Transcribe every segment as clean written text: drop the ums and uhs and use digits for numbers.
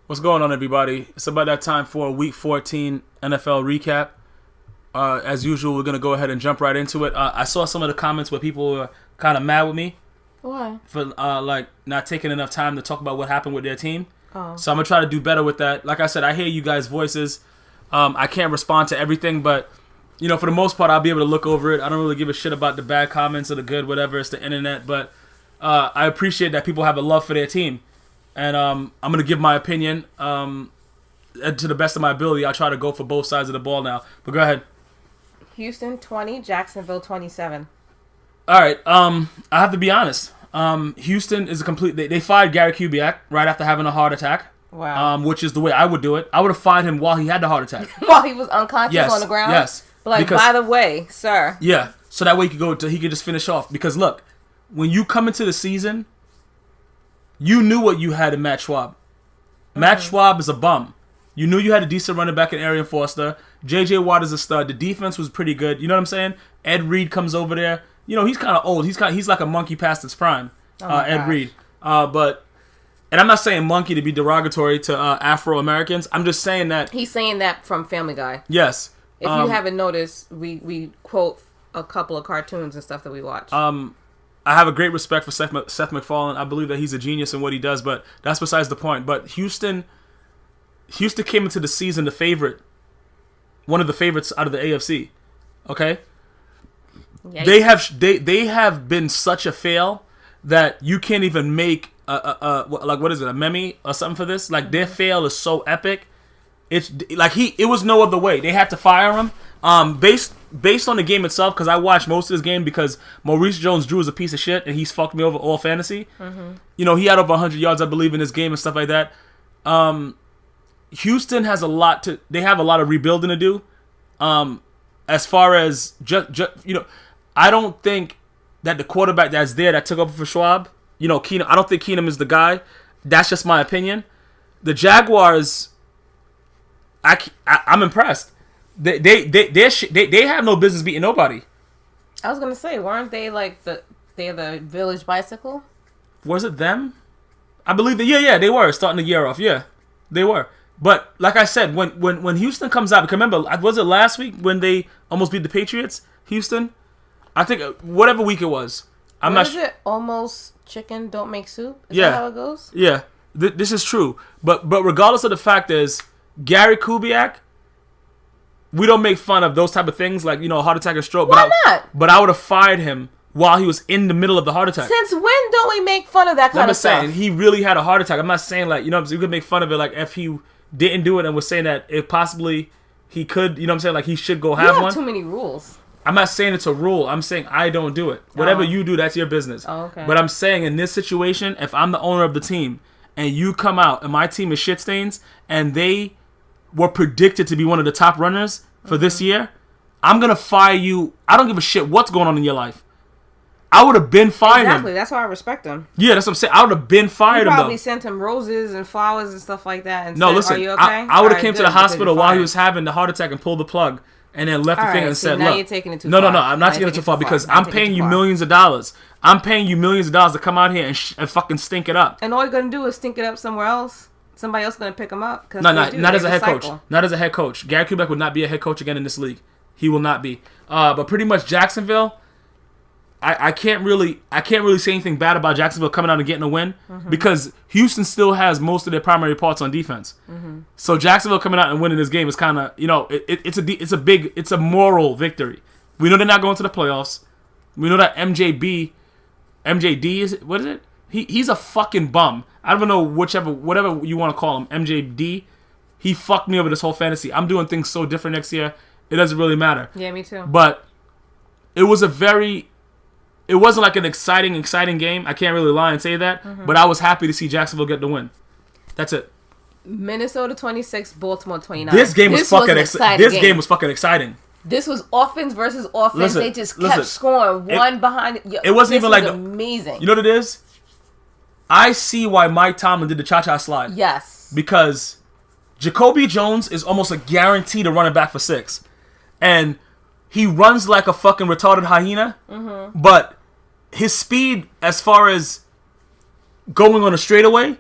What's going on, everybody? It's about that time for a Week 14 NFL recap. As usual, we're going to go ahead and jump right into it. I saw some of the comments where people were kind of mad with me. Why? For not taking enough time to talk about what happened with their team. Oh. So I'm going to try to do better with that. Like I said, I hear you guys' voices. I can't respond to everything, but for the most part, I'll be able to look over it. I don't really give a shit about the bad comments or the good, whatever. It's the internet. But I appreciate that people have a love for their team. And I'm going to give my opinion to the best of my ability. I'll try to go for both sides of the ball now. But go ahead. Houston 20, Jacksonville 27. All right. I have to be honest. Houston is a complete... They fired Gary Kubiak right after having a heart attack. Wow. Which is the way I would do it. I would have fired him while he had the heart attack. While he was unconscious on the ground? Yes. But by the way, sir. Yeah. So that way he could just finish off. Because look, when you come into the season... You knew what you had in Matt Schwab. Matt Schwab is a bum. You knew you had a decent running back in Arian Foster. J.J. Watt is a stud. The defense was pretty good. You know what I'm saying? Ed Reed comes over there. He's kind of old. He's like a monkey past its prime. Ed Reed. And I'm not saying monkey to be derogatory to Afro-Americans. I'm just saying that... He's saying that from Family Guy. Yes. If you haven't noticed, we quote a couple of cartoons and stuff that we watch. I have a great respect for Seth MacFarlane. I believe that he's a genius in what he does, but that's besides the point. But Houston came into the season the favorite, one of the favorites out of the AFC. Okay, Yikes. they have been such a fail that you can't even make what is it, a meme or something for this? Like their fail is so epic. It's like it was no other way. They had to fire him. Based on the game itself, because I watched most of this game because Maurice Jones-Drew is a piece of shit and he's fucked me over all fantasy. He had over 100 yards, I believe, in this game and stuff like that. Houston has they have a lot of rebuilding to do. As far as I don't think that the quarterback that's there that took over for Schwab, Keenum, I don't think Keenum is the guy. That's just my opinion. The Jaguars, I'm impressed. They have no business beating nobody. I was gonna say, weren't they like they're the Village Bicycle? Was it them? I believe that. Yeah, they were starting the year off. Yeah, they were. But like I said, when Houston comes out, because remember, was it last week when they almost beat the Patriots? Houston, I think whatever week it was. I'm not sure. Almost chicken don't make soup. Is that how it goes? Yeah, this is true. But regardless of the fact is, Gary Kubiak. We don't make fun of those type of things like, heart attack and stroke. Why not? But I would have fired him while he was in the middle of the heart attack. Since when don't we make fun of that kind of stuff? I'm saying he really had a heart attack. I'm not saying like, you could make fun of it like if he didn't do it and was saying that if possibly he could, like he should go have one. You have too many rules. I'm not saying it's a rule. I'm saying I don't do it. Whatever you do, that's your business. Oh, okay. But I'm saying in this situation, if I'm the owner of the team and you come out and my team is shit stains and they were predicted to be one of the top runners for this year, I'm going to fire you. I don't give a shit what's going on in your life. I would have been fired him. Exactly. That's why I respect him. Yeah, that's what I'm saying. I would have been fired him. You probably sent him roses and flowers and stuff like that. And no, said, listen. Are you okay? I would have came to the hospital while he was having the heart attack and pulled the plug and then left the finger and said, now look. You're taking it too far. No. I'm not taking it too far because I'm paying you millions of dollars. I'm paying you millions of dollars to come out here and fucking stink it up. And all you're going to do is stink it up somewhere else. Somebody else is going to pick him up. No, not as a head coach. Not as a head coach. Gary Kubiak would not be a head coach again in this league. He will not be. But pretty much Jacksonville, I can't really say anything bad about Jacksonville coming out and getting a win because Houston still has most of their primary parts on defense. So Jacksonville coming out and winning this game is kind of it's a moral victory. We know they're not going to the playoffs. We know that MJD is what is it? He's a fucking bum. I don't know whatever you want to call him. MJD. He fucked me over this whole fantasy. I'm doing things so different next year. It doesn't really matter. Yeah, me too. But it wasn't like an exciting game. I can't really lie and say that. But I was happy to see Jacksonville get the win. That's it. Minnesota 26, Baltimore 29. This game was fucking exciting. This was offense versus offense. They just kept scoring one behind. It wasn't even like amazing. You know what it is? I see why Mike Tomlin did the cha-cha slide. Yes. Because Jacoby Jones is almost a guarantee to run it back for 6. And he runs like a fucking retarded hyena. But his speed as far as going on a straightaway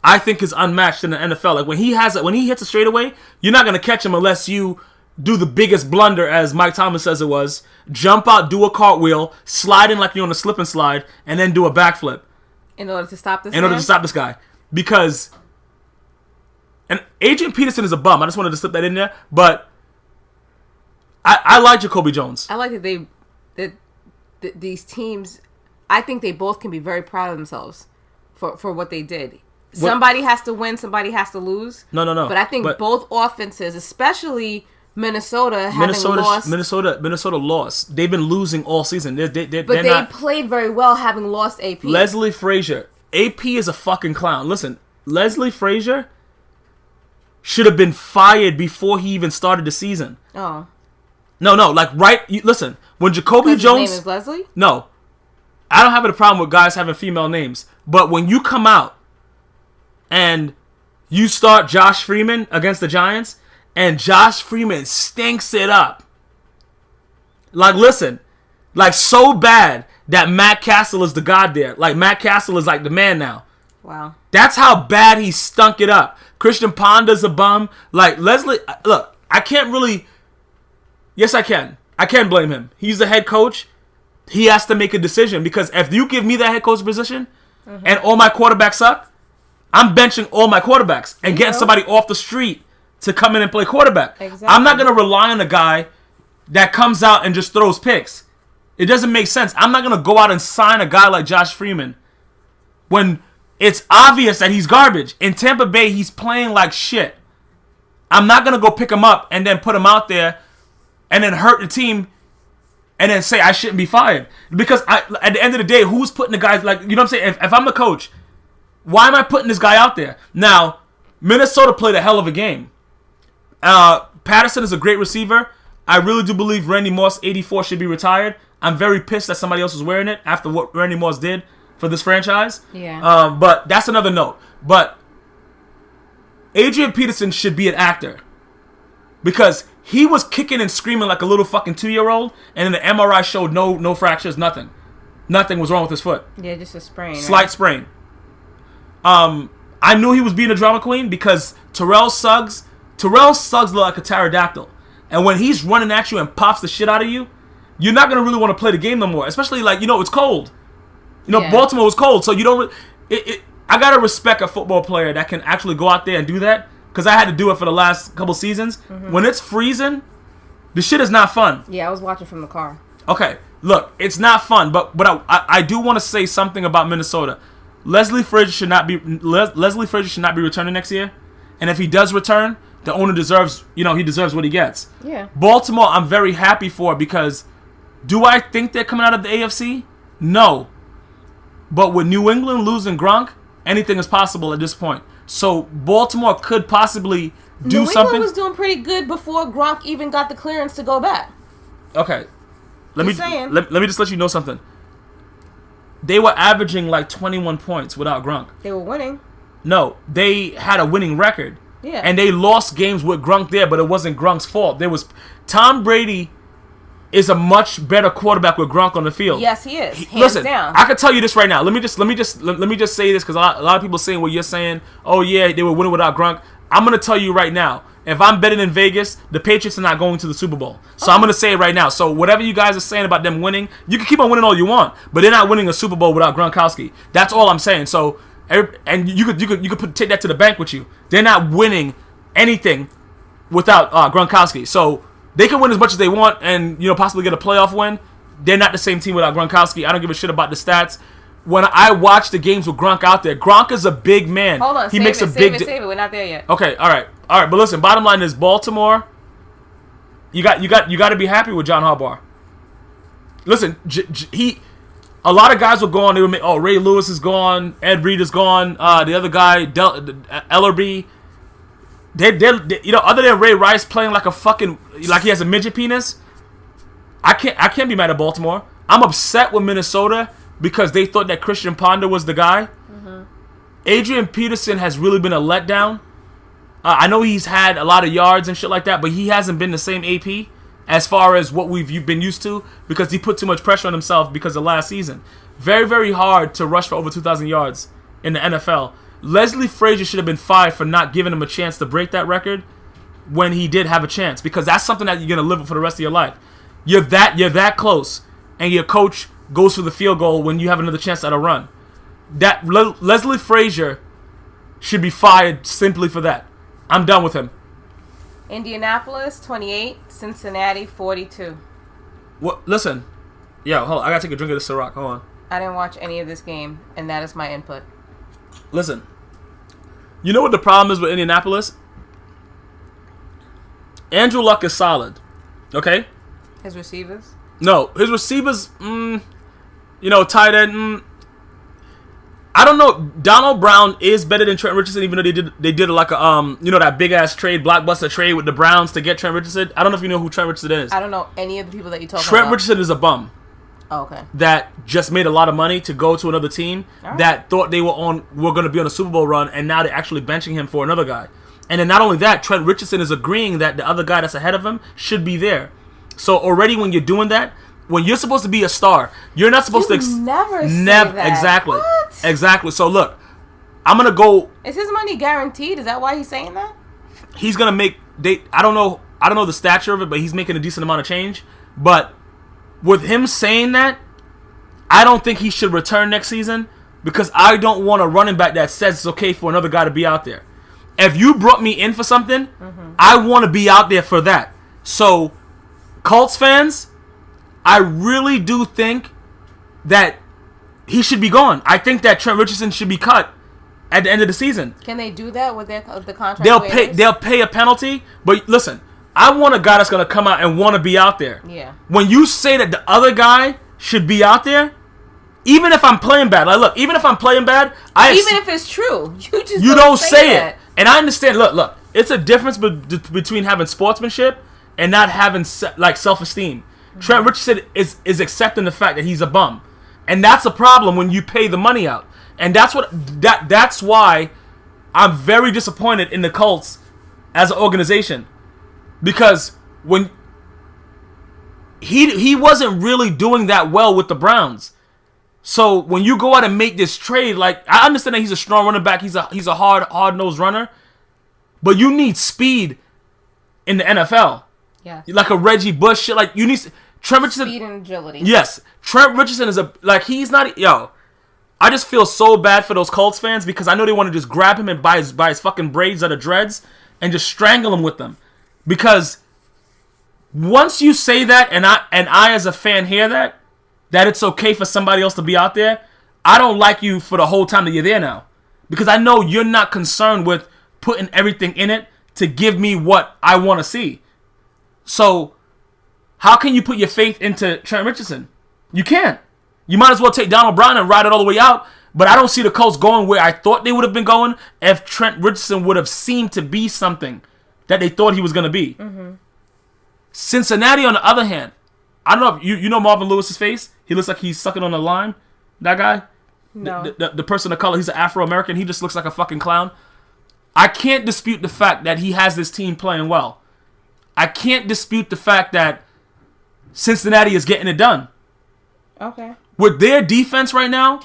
I think is unmatched in the NFL. Like when he hits a straightaway, you're not gonna catch him unless you do the biggest blunder, as Mike Thomas says it was. Jump out, do a cartwheel, slide in like you're on a slip and slide, and then do a backflip. In order to stop this guy. Because and Adrian Peterson is a bum. I just wanted to slip that in there. But I like Jacoby Jones. I like that these teams, I think they both can be very proud of themselves for what they did. Somebody has to win, somebody has to lose. No. But I think both offenses, especially Minnesota lost. Minnesota lost. They've been losing all season. They played very well having lost AP. Leslie Frazier. AP is a fucking clown. Listen, Leslie Frazier should have been fired before he even started the season. Oh. No. Listen, when Jacoby Jones... His name is Leslie? No. I don't have a problem with guys having female names. But when you come out and you start Josh Freeman against the Giants... and Josh Freeman stinks it up. Like, listen. Like, so bad that Matt Castle is the god there. Like, Matt Castle is like the man now. Wow. That's how bad he stunk it up. Christian Ponda's a bum. Like, Leslie... Look, I can't really... Yes, I can. I can blame him. He's the head coach. He has to make a decision. Because if you give me that head coach position and all my quarterbacks suck, I'm benching all my quarterbacks and getting somebody off the street to come in and play quarterback. Exactly. I'm not going to rely on a guy that comes out and just throws picks. It doesn't make sense. I'm not going to go out and sign a guy like Josh Freeman when it's obvious that he's garbage. In Tampa Bay, he's playing like shit. I'm not going to go pick him up and then put him out there and then hurt the team and then say I shouldn't be fired. Because at the end of the day, who's putting the guys, like, you know what I'm saying? If I'm the coach, why am I putting this guy out there? Now, Minnesota played a hell of a game. Patterson is a great receiver. I really do believe Randy Moss 84 should be retired. I'm very pissed that somebody else is wearing it after what Randy Moss did for this franchise. Yeah. But that's another note. But Adrian Peterson should be an actor because he was kicking and screaming like a little fucking 2-year-old, and then the MRI showed no fractures, nothing. Nothing was wrong with his foot. Yeah, just a sprain. Slight sprain. I knew he was being a drama queen because Terrell Suggs look like a pterodactyl. And when he's running at you and pops the shit out of you, you're not going to really want to play the game no more. Especially, like, it's cold. Baltimore was cold, so you don't... I got to respect a football player that can actually go out there and do that, because I had to do it for the last couple seasons. Mm-hmm. When it's freezing, the shit is not fun. Yeah, I was watching from the car. Okay, look, it's not fun, but I do want to say something about Minnesota. Leslie Frazier should not be returning next year, and if he does return, the owner deserves, he deserves what he gets. Yeah. Baltimore, I'm very happy for because do I think they're coming out of the AFC? No. But with New England losing Gronk, anything is possible at this point. So Baltimore could possibly do something. New England was doing pretty good before Gronk even got the clearance to go back. Okay. Let me just let you know something. They were averaging like 21 points without Gronk. They were winning. No, they had a winning record. Yeah. And they lost games with Gronk there, but it wasn't Gronk's fault. Tom Brady is a much better quarterback with Gronk on the field. Yes, he is. Listen, down. I can tell you this right now. Let me just say this because a lot of people saying what you're saying. Oh yeah, they were winning without Gronk. I'm gonna tell you right now. If I'm betting in Vegas, the Patriots are not going to the Super Bowl. So I'm gonna say it right now. So whatever you guys are saying about them winning, you can keep on winning all you want, but they're not winning a Super Bowl without Gronkowski. That's all I'm saying. So. And you could take that to the bank with you. They're not winning anything without Gronkowski. So they can win as much as they want and possibly get a playoff win. They're not the same team without Gronkowski. I don't give a shit about the stats. When I watch the games with Gronk out there, Gronk is a big man. Hold on, save it. We're not there yet. Okay, all right. But listen, bottom line is Baltimore. You got to be happy with John Harbaugh. Listen, a lot of guys were gone. They were Ray Lewis is gone. Ed Reed is gone. The other guy, Ellerby. They other than Ray Rice playing like he has a midget penis. I can't be mad at Baltimore. I'm upset with Minnesota because they thought that Christian Ponder was the guy. Mm-hmm. Adrian Peterson has really been a letdown. I know he's had a lot of yards and shit like that, but he hasn't been the same AP as far as what we've been used to because he put too much pressure on himself because of last season. Very, very hard to rush for over 2,000 yards in the NFL. Leslie Frazier should have been fired for not giving him a chance to break that record when he did have a chance, because that's something that you're gonna live with for the rest of your life. You're that close, and your coach goes for the field goal when you have another chance at a run. That Leslie Frazier should be fired simply for that. I'm done with him. Indianapolis 28, Cincinnati 42. What? Listen, yo, hold on. I gotta take a drink of this Ciroc. Hold on. I didn't watch any of this game, and that is my input. Listen, you know what the problem is with Indianapolis? Andrew Luck is solid, okay? His receivers? No, his receivers, tight end, I don't know. Donald Brown is better than Trent Richardson, even though they did like a that big ass trade, blockbuster trade with the Browns to get Trent Richardson. I don't know if you know who Trent Richardson is. I don't know any of the people that you talk about. Trent Richardson is a bum. Oh, okay. That just made a lot of money to go to another team that thought they were going to be on a Super Bowl run, and now they're actually benching him for another guy. And then not only that, Trent Richardson is agreeing that the other guy that's ahead of him should be there. So already when you're doing that, when you're supposed to be a star, you're not supposed to never say that. Exactly. What? Exactly. So look, I'm gonna go. Is his money guaranteed? Is that why he's saying that? He's gonna make. I don't know the stature of it, but he's making a decent amount of change. But with him saying that, I don't think he should return next season, because I don't want a running back that says it's okay for another guy to be out there. If you brought me in for something, I want to be out there for that. So, Colts fans, I really do think that he should be gone. I think that Trent Richardson should be cut at the end of the season. Can they do that with the contract? They'll pay a penalty, but listen, I want a guy that's going to come out and want to be out there. Yeah. When you say that the other guy should be out there, even if I'm playing bad, even if I'm playing bad, even if it's true, you don't say it. And I understand. Look, it's a difference between having sportsmanship and not having self-esteem. Mm-hmm. Trent Richardson is accepting the fact that he's a bum, and that's a problem when you pay the money out. And that's why I'm very disappointed in the Colts as an organization, because when he wasn't really doing that well with the Browns. So when you go out and make this trade, I understand that he's a strong running back, he's a hard-nosed runner, but you need speed in the NFL. Yeah. Like a Reggie Bush shit. You need Trent Richardson. Speed and agility. Yes. Trent Richardson is he's not. I just feel so bad for those Colts fans, because I know they want to just grab him and by his fucking braids or the dreads and just strangle him with them. Because once you say that, and I as a fan hear that it's okay for somebody else to be out there, I don't like you for the whole time that you're there now. Because I know you're not concerned with putting everything in it to give me what I want to see. So, how can you put your faith into Trent Richardson? You can't. You might as well take Donald Brown and ride it all the way out, but I don't see the Colts going where I thought they would have been going if Trent Richardson would have seemed to be something that they thought he was going to be. Mm-hmm. Cincinnati, on the other hand, I don't know if you know Marvin Lewis's face. He looks like he's sucking on a lime. That guy? No. The person of color, he's an Afro-American. He just looks like a fucking clown. I can't dispute the fact that he has this team playing well. I can't dispute the fact that Cincinnati is getting it done. Okay. With their defense right now,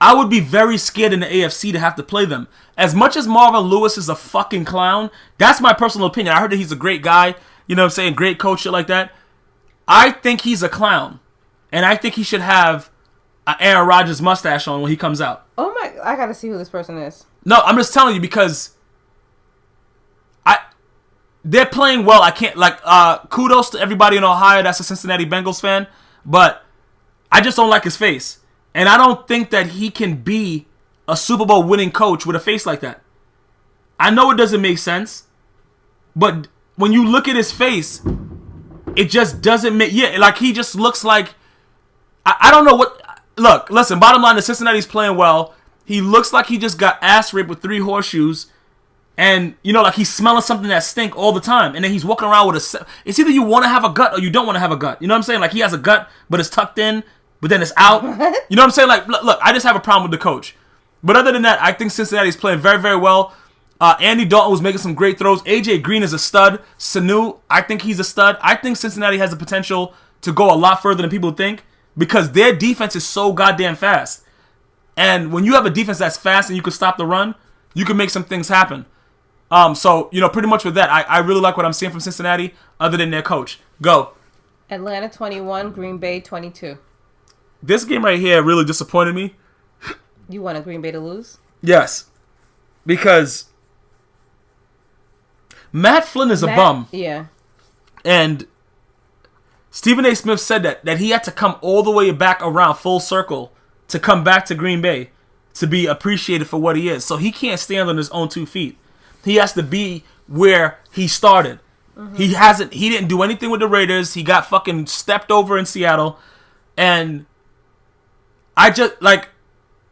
I would be very scared in the AFC to have to play them. As much as Marvin Lewis is a fucking clown, that's my personal opinion. I heard that he's a great guy, you know what I'm saying, great coach, shit like that. I think he's a clown. And I think he should have an Aaron Rodgers mustache on when he comes out. Oh my, I gotta see who this person is. No, I'm just telling you, because they're playing well. I can't, kudos to everybody in Ohio that's a Cincinnati Bengals fan, but I just don't like his face. And I don't think that he can be a Super Bowl winning coach with a face like that. I know it doesn't make sense, but when you look at his face, it just doesn't make... Yeah, he just looks like... I don't know what... Look, listen, bottom line is Cincinnati's playing well. He looks like he just got ass raped with 3 horseshoes. And, he's smelling something that stink all the time. And then he's walking around with a... It's either you want to have a gut or you don't want to have a gut. You know what I'm saying? He has a gut, but it's tucked in, but then it's out. You know what I'm saying? Look, I just have a problem with the coach. But other than that, I think Cincinnati's playing very, very well. Andy Dalton was making some great throws. AJ Green is a stud. Sanu, I think he's a stud. I think Cincinnati has the potential to go a lot further than people think, because their defense is so goddamn fast. And when you have a defense that's fast and you can stop the run, you can make some things happen. So, pretty much with that, I really like what I'm seeing from Cincinnati, other than their coach. Go. Atlanta 21, Green Bay 22. This game right here really disappointed me. You want Green Bay to lose? Yes. Because Matt Flynn is a bum. Yeah. And Stephen A. Smith said that he had to come all the way back around full circle to come back to Green Bay to be appreciated for what he is. So he can't stand on his own 2 feet. He has to be where he started. Mm-hmm. He didn't do anything with the Raiders. He got fucking stepped over in Seattle. And I just,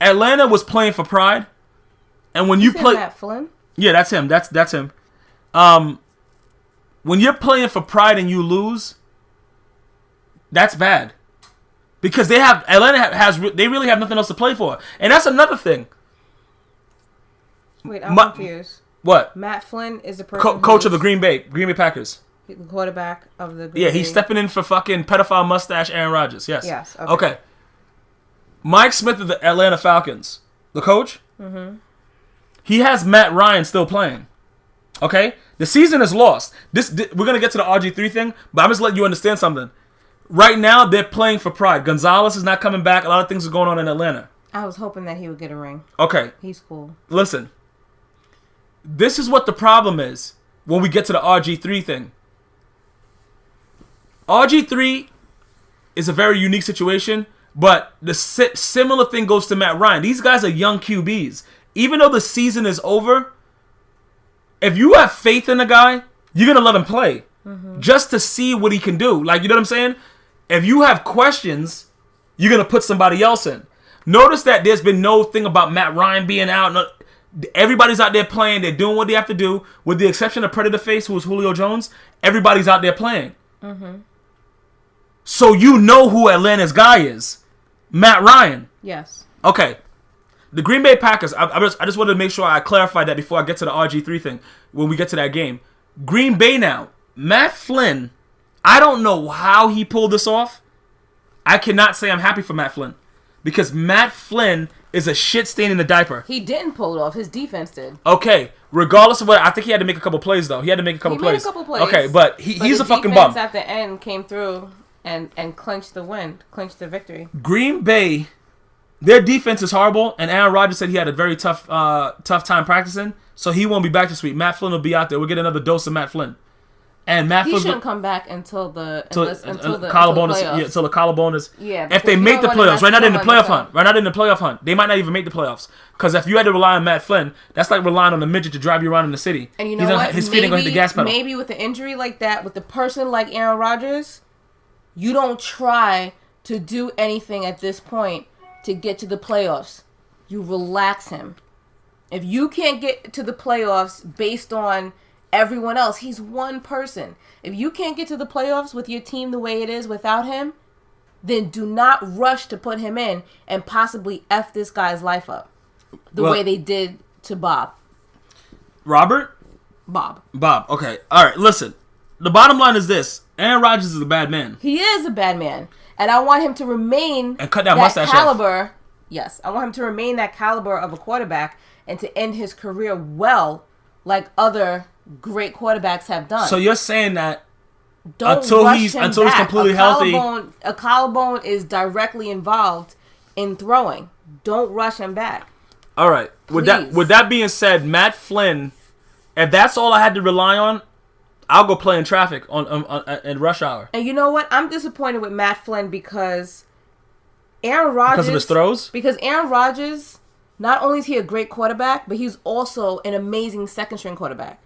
Atlanta was playing for pride. And when you play... Matt Flynn? Yeah, that's him. That's him. When you're playing for pride and you lose, that's bad. Because Atlanta they really have nothing else to play for. And that's another thing. Wait, I'm confused. What? Matt Flynn is the person coach of the Green Bay Packers. The quarterback of the Green Bay. He's stepping in for fucking pedophile mustache Aaron Rodgers. Yes. Yes. Okay. Mike Smith of the Atlanta Falcons, the coach. Mm-hmm. He has Matt Ryan still playing. Okay? The season is lost. We're going to get to the RG3 thing, but I'm just letting you understand something. Right now, they're playing for pride. Gonzalez is not coming back. A lot of things are going on in Atlanta. I was hoping that he would get a ring. Okay. He's cool. Listen. This is what the problem is when we get to the RG3 thing. RG3 is a very unique situation, but the similar thing goes to Matt Ryan. These guys are young QBs. Even though the season is over, if you have faith in a guy, you're going to let him play. Mm-hmm. Just to see what he can do. You know what I'm saying? If you have questions, you're going to put somebody else in. Notice that there's been no thing about Matt Ryan being out. No, everybody's out there playing. They're doing what they have to do. With the exception of Predator Face, who is Julio Jones, everybody's out there playing. Mm-hmm. So you know who Atlanta's guy is. Matt Ryan. Yes. Okay. The Green Bay Packers, I just wanted to make sure I clarify that before I get to the RG3 thing, when we get to that game. Green Bay now. Matt Flynn, I don't know how he pulled this off. I cannot say I'm happy for Matt Flynn. Because Matt Flynn is a shit stain in the diaper. He didn't pull it off. His defense did. Okay. Regardless of what, I think he had to make a couple plays, though. He had to make a couple plays. Made a couple plays. Okay, but he's a fucking bum. His defense at the end came through and clinched the win, clinched the victory. Green Bay, their defense is horrible, and Aaron Rodgers said he had a very tough time practicing, so he won't be back this week. Matt Flynn will be out there. We'll get another dose of Matt Flynn. And Matt Flynn shouldn't come back until the collarbone playoffs. Until the collarbone is. Yeah. If they make the playoffs, right now they're in the playoff hunt. Right now they're in the playoff hunt. They might not even make the playoffs. Because if you had to rely on Matt Flynn, that's like relying on a midget to drive you around in the city. And you know what? His feet ain't going to hit the gas pedal. Maybe with an injury like that, with a person like Aaron Rodgers, you don't try to do anything at this point to get to the playoffs. You relax him. If you can't get to the playoffs based on everyone else, he's one person. If you can't get to the playoffs with your team the way it is without him, then do not rush to put him in and possibly F this guy's life up the way they did to Bob. Robert? Bob. Okay. All right. Listen. The bottom line is this. Aaron Rodgers is a bad man. He is a bad man. And I want him to remain and cut that mustache caliber. Off. Yes. I want him to remain that caliber of a quarterback and to end his career well like other great quarterbacks have done. So you're saying that until he's completely healthy, a collarbone is directly involved in throwing. Don't rush him back. All right. With that being said, Matt Flynn, if that's all I had to rely on, I'll go play in traffic in rush hour. And you know what? I'm disappointed with Matt Flynn because Aaron Rodgers, because of his throws. Because Aaron Rodgers, not only is he a great quarterback, but he's also an amazing second string quarterback.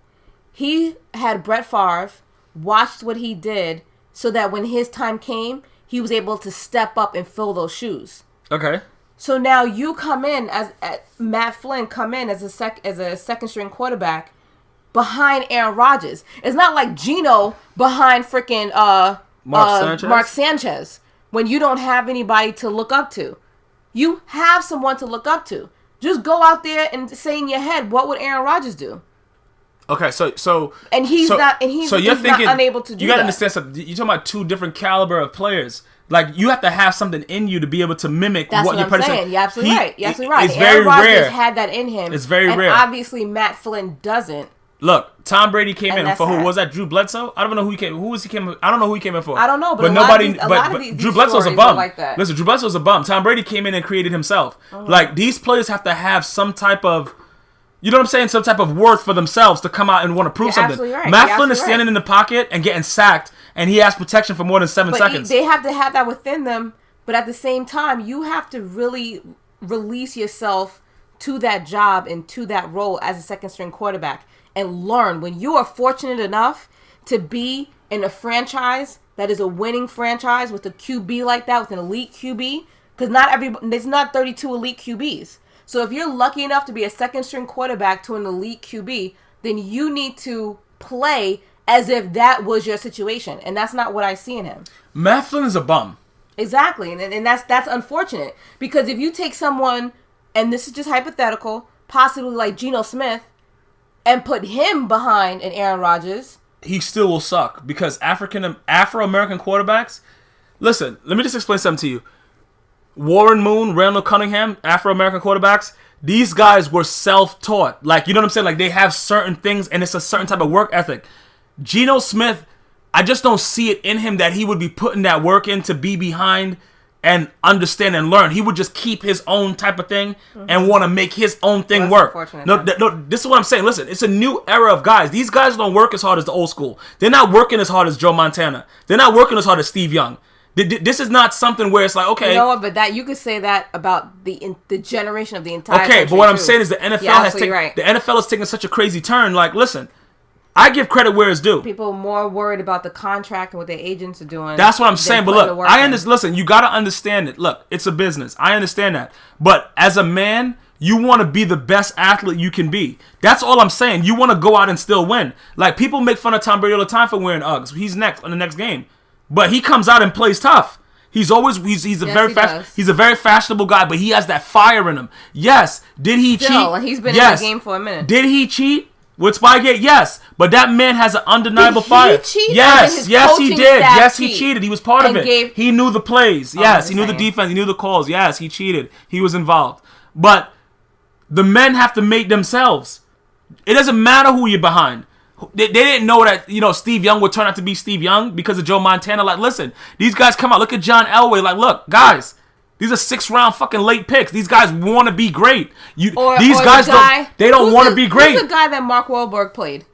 He had Brett Favre, watched what he did, so that when his time came, he was able to step up and fill those shoes. Okay. So now you come in as Matt Flynn come in as a second string quarterback behind Aaron Rodgers. It's not like Geno behind freaking Mark Sanchez when you don't have anybody to look up to. You have someone to look up to. Just go out there and say in your head, what would Aaron Rodgers do? Okay, so he's not unable to do that. You got to understand something. You're talking about two different caliber of players. Like, you have to have something in you to be able to mimic what your predecessor. Saying. You're absolutely right. You're absolutely right. It's very Aaron Rodgers rare. had that in him. It's very rare. Obviously, Matt Flynn doesn't. Look, Tom Brady came in for sad. who? Was that Drew Bledsoe? I don't know who he came. I don't know who he came in for. I don't know, but nobody. A lot of these Drew Bledsoe's a bum. like that. Listen, Drew Bledsoe's a bum. Tom Brady came in and created himself. Like, these players have to have some type of, you know what I'm saying, some type of worth for themselves to come out and want to prove something. Right. Matt Flynn is standing in the pocket and getting sacked, and he has protection for more than 7 seconds. They have to have that within them, but at the same time, you have to really release yourself to that job and to that role as a second string quarterback and learn. When you are fortunate enough to be in a franchise that is a winning franchise with a QB like that, with an elite QB, because there's not 32 elite QBs. So if you're lucky enough to be a second string quarterback to an elite QB, then you need to play as if that was your situation. And that's not what I see in him. Matt Flynn is a bum. Exactly. And that's unfortunate. Because if you take someone, and this is just hypothetical, possibly like Geno Smith, and put him behind an Aaron Rodgers, he still will suck. Because Afro-American quarterbacks, listen, let me just explain something to you. Warren Moon, Randall Cunningham, Afro-American quarterbacks, these guys were self-taught. Like, you know what I'm saying? Like, they have certain things, and it's a certain type of work ethic. Geno Smith, I just don't see it in him that he would be putting that work in to be behind and understand and learn. He would just keep his own type of thing and want to make his own thing work. No, this is what I'm saying. Listen, it's a new era of guys. These guys don't work as hard as the old school. They're not working as hard as Joe Montana. They're not working as hard as Steve Young. This is not something where it's like, okay. You know what, but you could say that about the generation of the entire country, but what I'm saying is the NFL the NFL is taking such a crazy turn. Like, listen, I give credit where it's due. People are more worried about the contract and what their agents are doing. That's what I'm saying. But look, I understand. Listen, you got to understand it. Look, it's a business. I understand that. But as a man, you want to be the best athlete you can be. That's all I'm saying. You want to go out and still win. Like, people make fun of Tom Brady all the time for wearing Uggs. He's next on the next game. But he comes out and plays tough. He's a very fashionable guy, but he has that fire in him. Yes. Did he cheat? He's been in the game for a minute. Did he cheat? With Spygate? Yes. But that man has an undeniable fire. Cheat? Yes, he did. Yes, he cheated. He was part of it. He knew the plays. Yes, he knew the defense. He knew the calls. Yes, he cheated. He was involved. But the men have to make themselves. It doesn't matter who you're behind. They didn't know that, Steve Young would turn out to be Steve Young because of Joe Montana. Like, listen, these guys come out. Look at John Elway. Like, look, guys, these are 6th-round fucking late picks. These guys want to be great. These guys don't want to be great. Who's the guy that Mark Wahlberg played?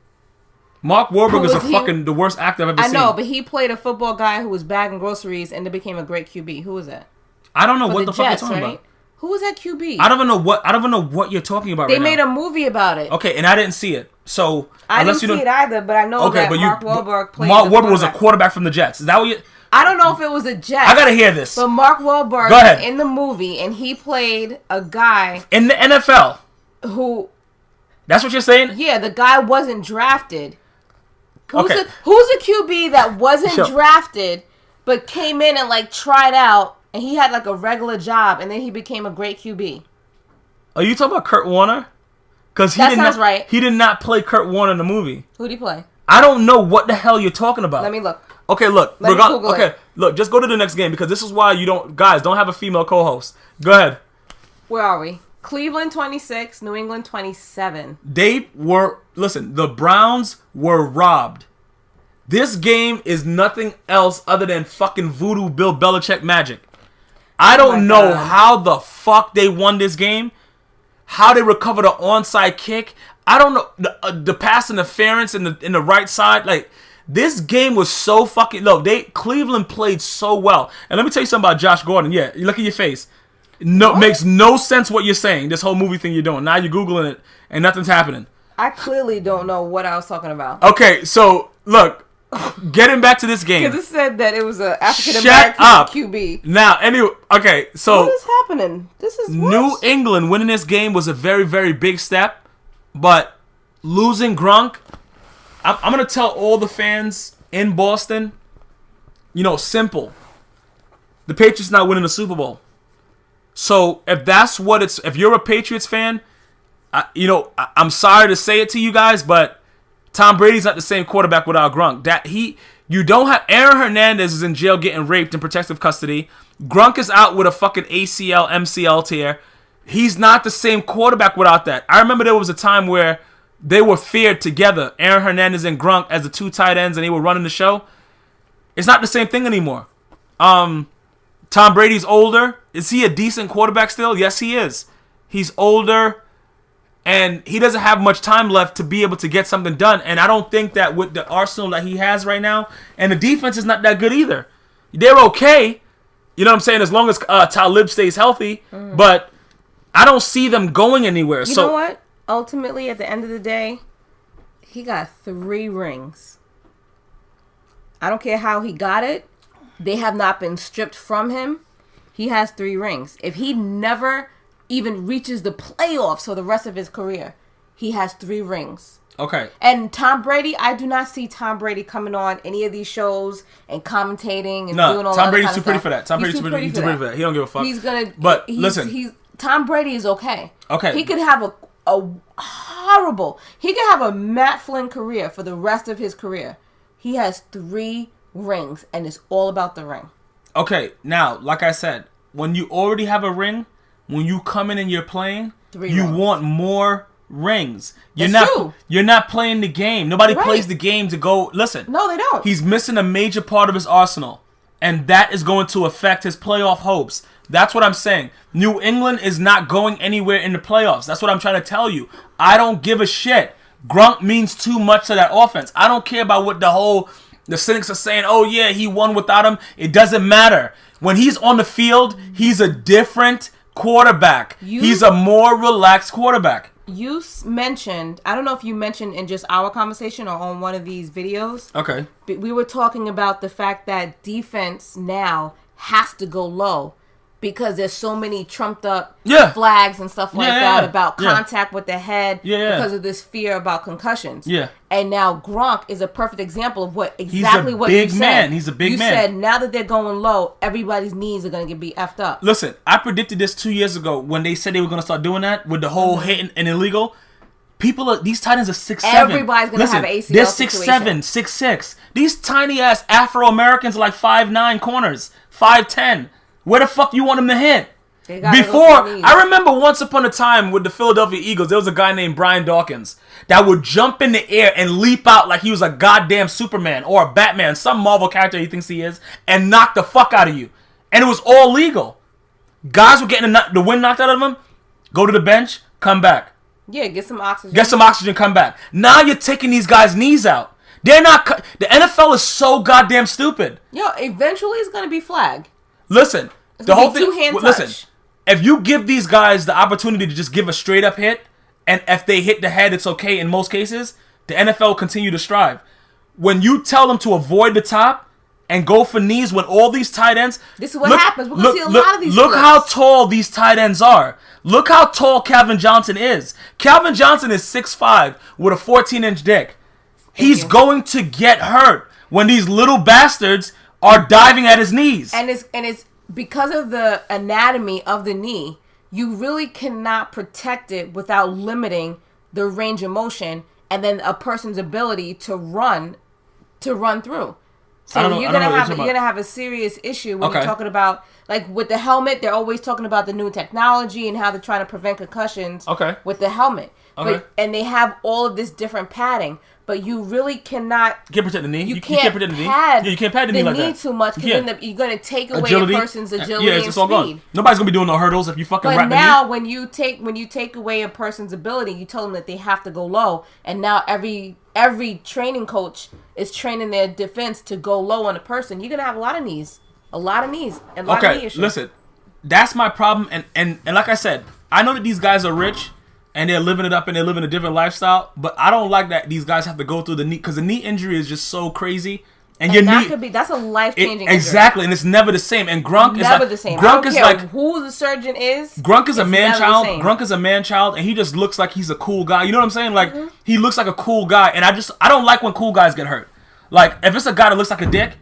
Mark Wahlberg is the worst actor I've ever seen. I know, but he played a football guy who was bagging groceries and then became a great QB. Who was that? I don't know what the fuck you're talking about. Who was that QB? I don't even know what you're talking about. They made a movie about it. Okay, and I didn't see it. So I didn't see it either, but I know that Mark Wahlberg played. Mark Wahlberg was a quarterback from the Jets. Is that what you? I don't know if it was a Jets. I gotta hear this. But Mark Wahlberg was in the movie, and he played a guy in the NFL. Who? That's what you're saying? Yeah, the guy wasn't drafted. Who's a QB that wasn't drafted, but came in and tried out, and he had a regular job, and then he became a great QB. Are you talking about Kurt Warner? Because sounds right. He did not play Kurt Warner in the movie. Who did he play? I don't know what the hell you're talking about. Let me look. Okay, look. Look, just go to the next game because this is why guys don't have a female co-host. Go ahead. Where are we? Cleveland 26, New England 27. The Browns were robbed. This game is nothing else other than fucking voodoo Bill Belichick magic. I don't know how the fuck they won this game. How they recovered an onside kick. I don't know the pass interference in the right side. This game was so fucking low. Cleveland played so well. And let me tell you something about Josh Gordon. Yeah, you look at your face. No, makes no sense what you're saying. This whole movie thing you're doing. Now you're Googling it and nothing's happening. I clearly don't know what I was talking about. Okay, so look, getting back to this game. Because it said that it was an African American QB. Now, anyway, okay, so what is happening? This is New England winning this game was a very, very big step, but losing Gronk, I'm gonna tell all the fans in Boston, simple. The Patriots not winning the Super Bowl. So if you're a Patriots fan, I'm sorry to say it to you guys, but Tom Brady's not the same quarterback without Gronk. You don't have Aaron Hernandez is in jail getting raped in protective custody. Gronk is out with a fucking ACL, MCL tear. He's not the same quarterback without that. I remember there was a time where they were feared together, Aaron Hernandez and Gronk as the two tight ends, and they were running the show. It's not the same thing anymore. Tom Brady's older. Is he a decent quarterback still? Yes, he is. He's older, and he doesn't have much time left to be able to get something done. And I don't think that with the arsenal that he has right now, and the defense is not that good either. They're okay. You know what I'm saying? As long as Talib stays healthy. But I don't see them going anywhere. You know what? Ultimately, at the end of the day, he got 3 rings. I don't care how he got it. They have not been stripped from him. He has 3 rings. If he never even reaches the playoffs for the rest of his career, he has 3 rings. Okay. And Tom Brady, I do not see Tom Brady coming on any of these shows and commentating and doing all that. Tom Brady's too pretty for that. Tom Brady's too pretty for that. He don't give a fuck. Listen. Tom Brady is okay. Okay. He could have he could have a Matt Flynn career for the rest of his career. He has 3 rings, and it's all about the ring. Okay, now, like I said, when you already have a ring, when you come in and you're playing, you want more rings. You're not playing the game. Nobody plays the game to go. Listen. No, they don't. He's missing a major part of his arsenal, and that is going to affect his playoff hopes. That's what I'm saying. New England is not going anywhere in the playoffs. That's what I'm trying to tell you. I don't give a shit. Gronk means too much to that offense. I don't care about what the cynics are saying. Oh, yeah, he won without him. It doesn't matter. When he's on the field, he's a different quarterback. He's a more relaxed quarterback. You mentioned, I don't know if you mentioned in just our conversation or on one of these videos. Okay. But we were talking about the fact that defense now has to go low because there's so many trumped up flags and stuff like that about contact with the head because of this fear about concussions. Yeah. And now Gronk is a perfect example of what you said. He's a big man. You said now that they're going low, everybody's knees are going to be effed up. Listen, I predicted this 2 years ago when they said they were going to start doing that with the whole hitting and illegal. These tight ends are 6'7". Everybody's going to have an ACL they're 6'7", 6'6". These tiny-ass Afro-Americans are like 5'9" corners, 5'10". Where the fuck you want him to hit? I remember once upon a time with the Philadelphia Eagles, there was a guy named Brian Dawkins that would jump in the air and leap out like he was a goddamn Superman or a Batman, some Marvel character he thinks he is, and knock the fuck out of you. And it was all legal. Guys were getting the wind knocked out of them, go to the bench, come back. Yeah, get some oxygen. Come back. Now you're taking these guys' knees out. They're not. The NFL is so goddamn stupid. Yo, eventually it's going to be flagged. Listen, the whole thing. Listen, if you give these guys the opportunity to just give a straight up hit, and if they hit the head, it's okay in most cases, the NFL will continue to strive. When you tell them to avoid the top and go for knees when all these tight ends... This is what happens. We're going to see a lot of these Look how tall these tight ends are. Look how tall Calvin Johnson is. Calvin Johnson is 6'5" with a 14-inch dick. He's going to get hurt when these little bastards are diving at his knees. And it's because of the anatomy of the knee, you really cannot protect it without limiting the range of motion and then a person's ability to run through. So you're gonna have a serious issue when you're talking about, like with the helmet. They're always talking about the new technology and how they're trying to prevent concussions with the helmet. And they have all of this different padding. But you really cannot... You can't protect the knee. You can't protect the knee. You can't pad the knee like that. Too much because you're going to take away a person's agility and it's all gone. Nobody's going to be doing no hurdles if you fucking wrap the knee. But now when you take away a person's ability, you tell them that they have to go low. And now every training coach is training their defense to go low on a person. You're going to have a lot of knees. And a lot of knee issues. Listen. That's my problem. And like I said, I know that these guys are rich. And they're living it up and they're living a different lifestyle. But I don't like that these guys have to go through the knee. Because the knee injury is just so crazy. And your knee... That's a life-changing injury. Exactly. And it's never the same. And Gronk is never the same. Gronk is like... who the surgeon is. Gronk is a man-child. Gronk is a man-child. And he just looks like he's a cool guy. You know what I'm saying? Like, he looks like a cool guy. And I don't like when cool guys get hurt. Like, if it's a guy that looks like a dick,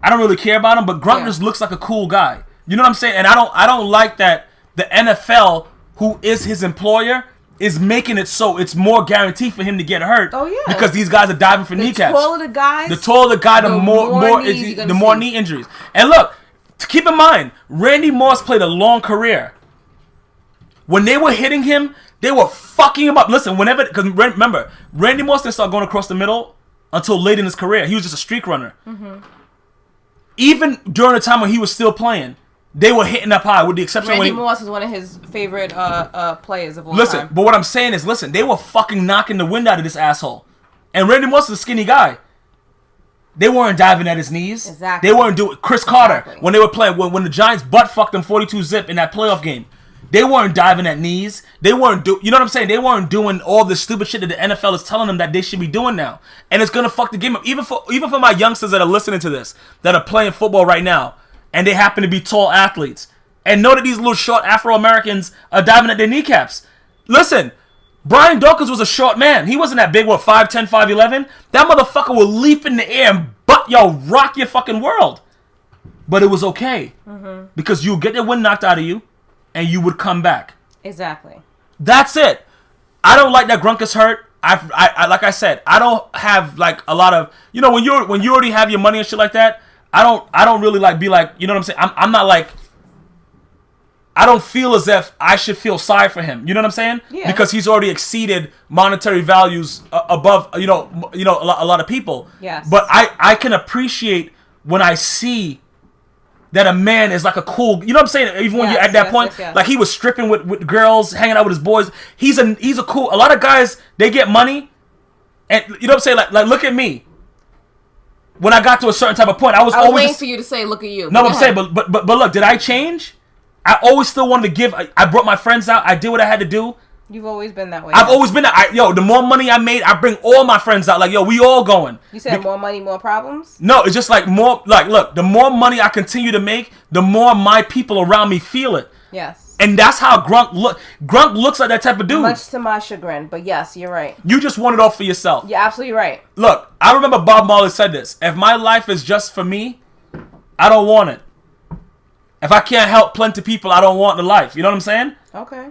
I don't really care about him. But Gronk just looks like a cool guy. You know what I'm saying? And I don't like that the NFL, who is his employer... is making it so it's more guaranteed for him to get hurt. Oh yeah, because these guys are diving for kneecaps. The taller the guy, the more knee injuries. And look, keep in mind, Randy Moss played a long career. When they were hitting him, they were fucking him up. Listen, because remember, Randy Moss didn't start going across the middle until late in his career. He was just a streak runner. Mm-hmm. Even during the time when he was still playing, they were hitting up high, with the exception Randy Moss is one of his favorite players of all time. Listen, but what I'm saying is, they were fucking knocking the wind out of this asshole. And Randy Moss is a skinny guy. They weren't diving at his knees. Exactly. They weren't doing Chris Carter when they were playing when the Giants butt fucked them 42-zip in that playoff game. They weren't diving at knees. They weren't you know what I'm saying? They weren't doing all the stupid shit that the NFL is telling them that they should be doing now. And it's gonna fuck the game up. Even for my youngsters that are listening to this, that are playing football right now, and they happen to be tall athletes, and know that these little short Afro-Americans are diving at their kneecaps. Listen, Brian Dawkins was a short man. He wasn't that big, 5'10", 5'11"? That motherfucker will leap in the air and rock your fucking world. But it was okay. Mm-hmm. Because you get the wind knocked out of you, and you would come back. Exactly. That's it. I don't like that Gronk is hurt. I like I said, I don't have like a lot of, when you already have your money and shit like that. I don't really be like, you know what I'm saying? I'm not like, I don't feel as if I should feel sorry for him. You know what I'm saying? Yeah. Because he's already exceeded monetary values above, a lot of people. Yes. But I can appreciate when I see that a man is like a cool, you know what I'm saying? Even when you're at that point, like he was stripping with girls, hanging out with his boys. He's a cool. A lot of guys, they get money, and you know what I'm saying? Like look at me. When I got to a certain type of point, I was always waiting for you to say, "Look at you." No, I'm saying, but look, did I change? I always still wanted to give. I brought my friends out. I did what I had to do. You've always been that way. I've always been that. The more money I made, I bring all my friends out. Like, we all going. You said more money, more problems? No, it's just like more. Like, look, the more money I continue to make, the more my people around me feel it. Yes. And that's how Gronk look. Gronk looks like that type of dude. Much to my chagrin, but yes, you're right. You just want it all for yourself. You're absolutely right. Look, I remember Bob Marley said this. If my life is just for me, I don't want it. If I can't help plenty people, I don't want the life. You know what I'm saying? Okay.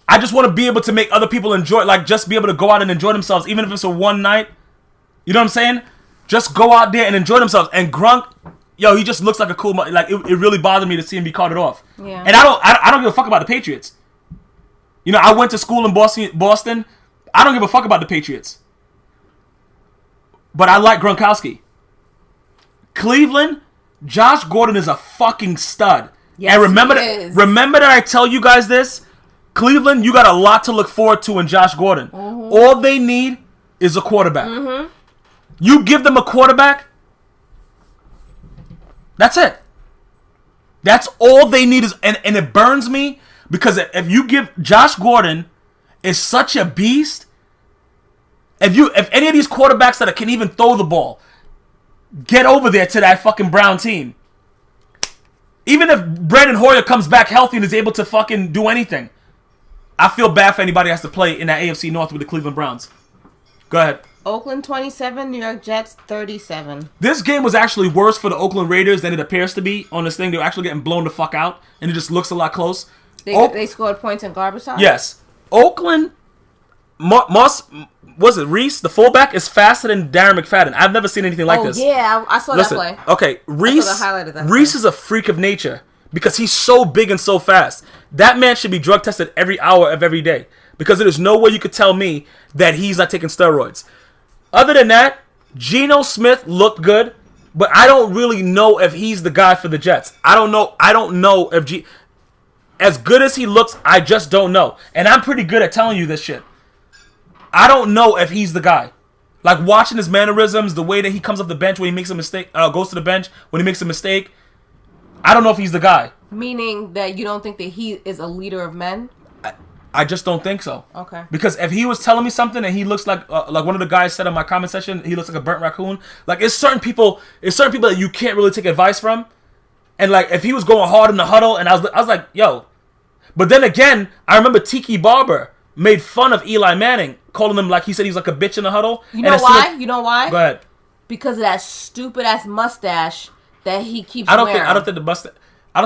I just want to be able to make other people enjoy, like just be able to go out and enjoy themselves, even if it's a one night. You know what I'm saying? Just go out there and enjoy themselves. And Gronk, he just looks like a cool. Like it really bothered me to see him be carted off. Yeah. And I don't give a fuck about the Patriots. I went to school in Boston. I don't give a fuck about the Patriots. But I like Gronkowski. Cleveland, Josh Gordon is a fucking stud. Yes, and remember that I tell you guys this. Cleveland, you got a lot to look forward to in Josh Gordon. Mm-hmm. All they need is a quarterback. Mm-hmm. You give them a quarterback, that's it. That's all they need and it burns me because if you give Josh Gordon is such a beast. If any of these quarterbacks that can even throw the ball get over there to that fucking Brown team, even if Brandon Hoyer comes back healthy and is able to fucking do anything, I feel bad for anybody that has to play in that AFC North with the Cleveland Browns. Go ahead. Oakland 27, New York Jets 37. This game was actually worse for the Oakland Raiders than it appears to be on this thing. They're actually getting blown the fuck out, and it just looks a lot close. They scored points in garbage time? Yes. Oakland, was it Reese, the fullback, is faster than Darren McFadden. I've never seen anything like this. Oh, yeah. I saw that play. Okay, Reese is a freak of nature because he's so big and so fast. That man should be drug tested every hour of every day because there is no way you could tell me that he's not taking steroids. Other than that, Geno Smith looked good, but I don't really know if he's the guy for the Jets. I don't know if as good as he looks, I just don't know. And I'm pretty good at telling you this shit. I don't know if he's the guy. Like watching his mannerisms, the way that he comes off the bench when he makes a mistake, goes to the bench when he makes a mistake. I don't know if he's the guy. Meaning that you don't think that he is a leader of men? I just don't think so. Okay. Because if he was telling me something and he looks like one of the guys said in my comment section, he looks like a burnt raccoon. Like it's certain people that you can't really take advice from. And like if he was going hard in the huddle, and I was like, yo. But then again, I remember Tiki Barber made fun of Eli Manning, calling him like he said he's like a bitch in the huddle. You know why? You know why? Go ahead. Because of that stupid ass mustache that he keeps wearing. I don't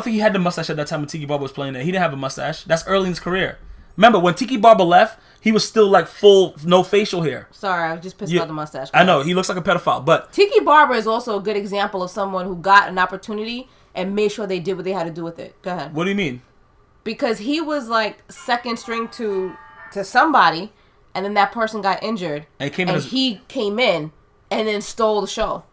think he had the mustache at that time when Tiki Barber was playing there. He didn't have a mustache. That's early in his career. Remember, when Tiki Barber left, he was still like full, no facial hair. Sorry, I was just pissed about the mustache. I know, he looks like a pedophile, but... Tiki Barber is also a good example of someone who got an opportunity and made sure they did what they had to do with it. Go ahead. What do you mean? Because he was like second string to somebody, and then that person got injured, and he came in and then stole the show.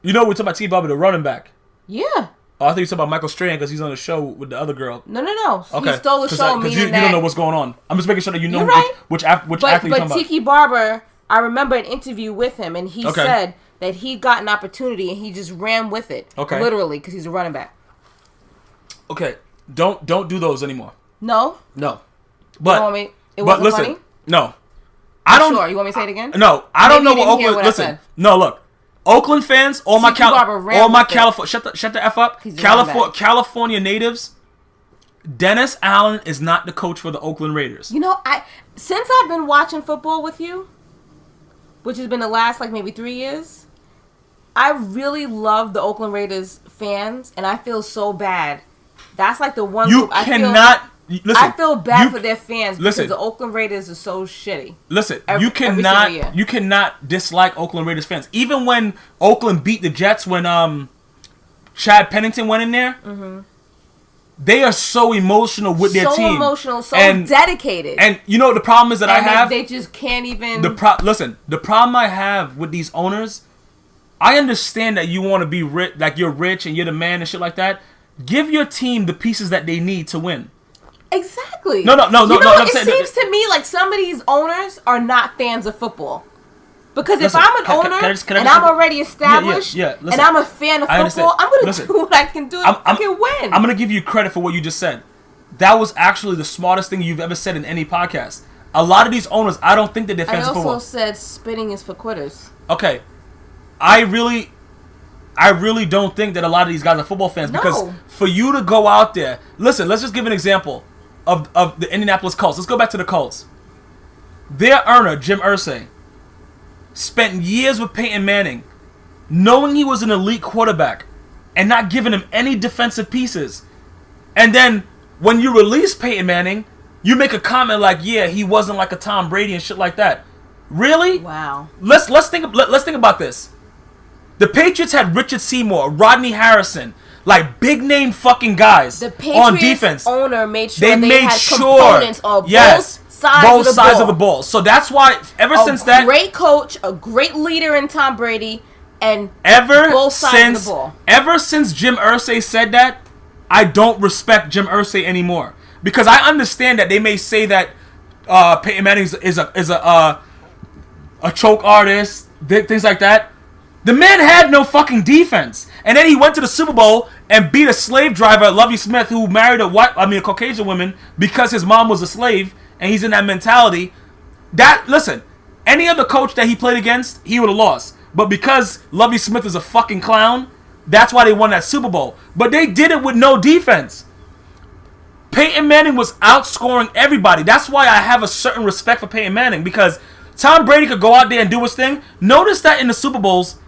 You know, we're talking about Tiki Barber, the running back. Yeah. Oh, I thought you were talking about Michael Strahan because he's on the show with the other girl. No. Okay. He stole the show, meaning you don't know what's going on. I'm just making sure that you know which athlete you're talking about. But Tiki Barber, I remember an interview with him, and he said that he got an opportunity and he just ran with it. Okay. Literally, because he's a running back. Okay. Don't do those anymore. No. But it wasn't listen, funny? No. I don't. Sure. You want me to say it again? No. I don't know what Oakland. Listen. No. Look. Oakland fans, all my California, shut the F up. California natives. Dennis Allen is not the coach for the Oakland Raiders. You know, since I've been watching football with you, which has been the last like maybe 3 years, I really love the Oakland Raiders fans, and I feel so bad. That's like the one group I feel bad for their fans because the Oakland Raiders are so shitty. Listen, you cannot dislike Oakland Raiders fans. Even when Oakland beat the Jets when Chad Pennington went in there, they are so emotional with their team. So emotional, dedicated. And you know what the problem is that I have? They just can't even... Listen, the problem I have with these owners, I understand that you want to be rich, like you're rich and you're the man and shit like that. Give your team the pieces that they need to win. Exactly. No. It seems to me like some of these owners are not fans of football. Because if I'm an owner and I'm already established and I'm a fan of football, I'm going to do what I can do to fucking win. I'm going to give you credit for what you just said. That was actually the smartest thing you've ever said in any podcast. A lot of these owners, I don't think that they're fans of football. I also said spitting is for quitters. Okay. I really don't think that a lot of these guys are football fans because for you to go out there... Listen, let's just give an example of the Indianapolis Colts. Let's go back to the Colts. Their owner, Jim Irsay, spent years with Peyton Manning, knowing he was an elite quarterback and not giving him any defensive pieces. And then when you release Peyton Manning, you make a comment like, "Yeah, he wasn't like a Tom Brady and shit like that." Really? Wow. Let's think about this. The Patriots had Richard Seymour, Rodney Harrison, like big name fucking guys on defense. The Patriots owner made sure they had components of both sides of the ball. So that's why since that, great coach, a great leader in Tom Brady, and both sides of the ball. Ever since Jim Irsay said that, I don't respect Jim Irsay anymore because I understand that they may say that Peyton Manning is a choke artist, things like that. The man had no fucking defense. And then he went to the Super Bowl and beat a slave driver, Lovie Smith, who married a Caucasian woman because his mom was a slave, and he's in that mentality. Listen, any other coach that he played against, he would have lost. But because Lovie Smith is a fucking clown, that's why they won that Super Bowl. But they did it with no defense. Peyton Manning was outscoring everybody. That's why I have a certain respect for Peyton Manning, because Tom Brady could go out there and do his thing. Notice that in the Super Bowls,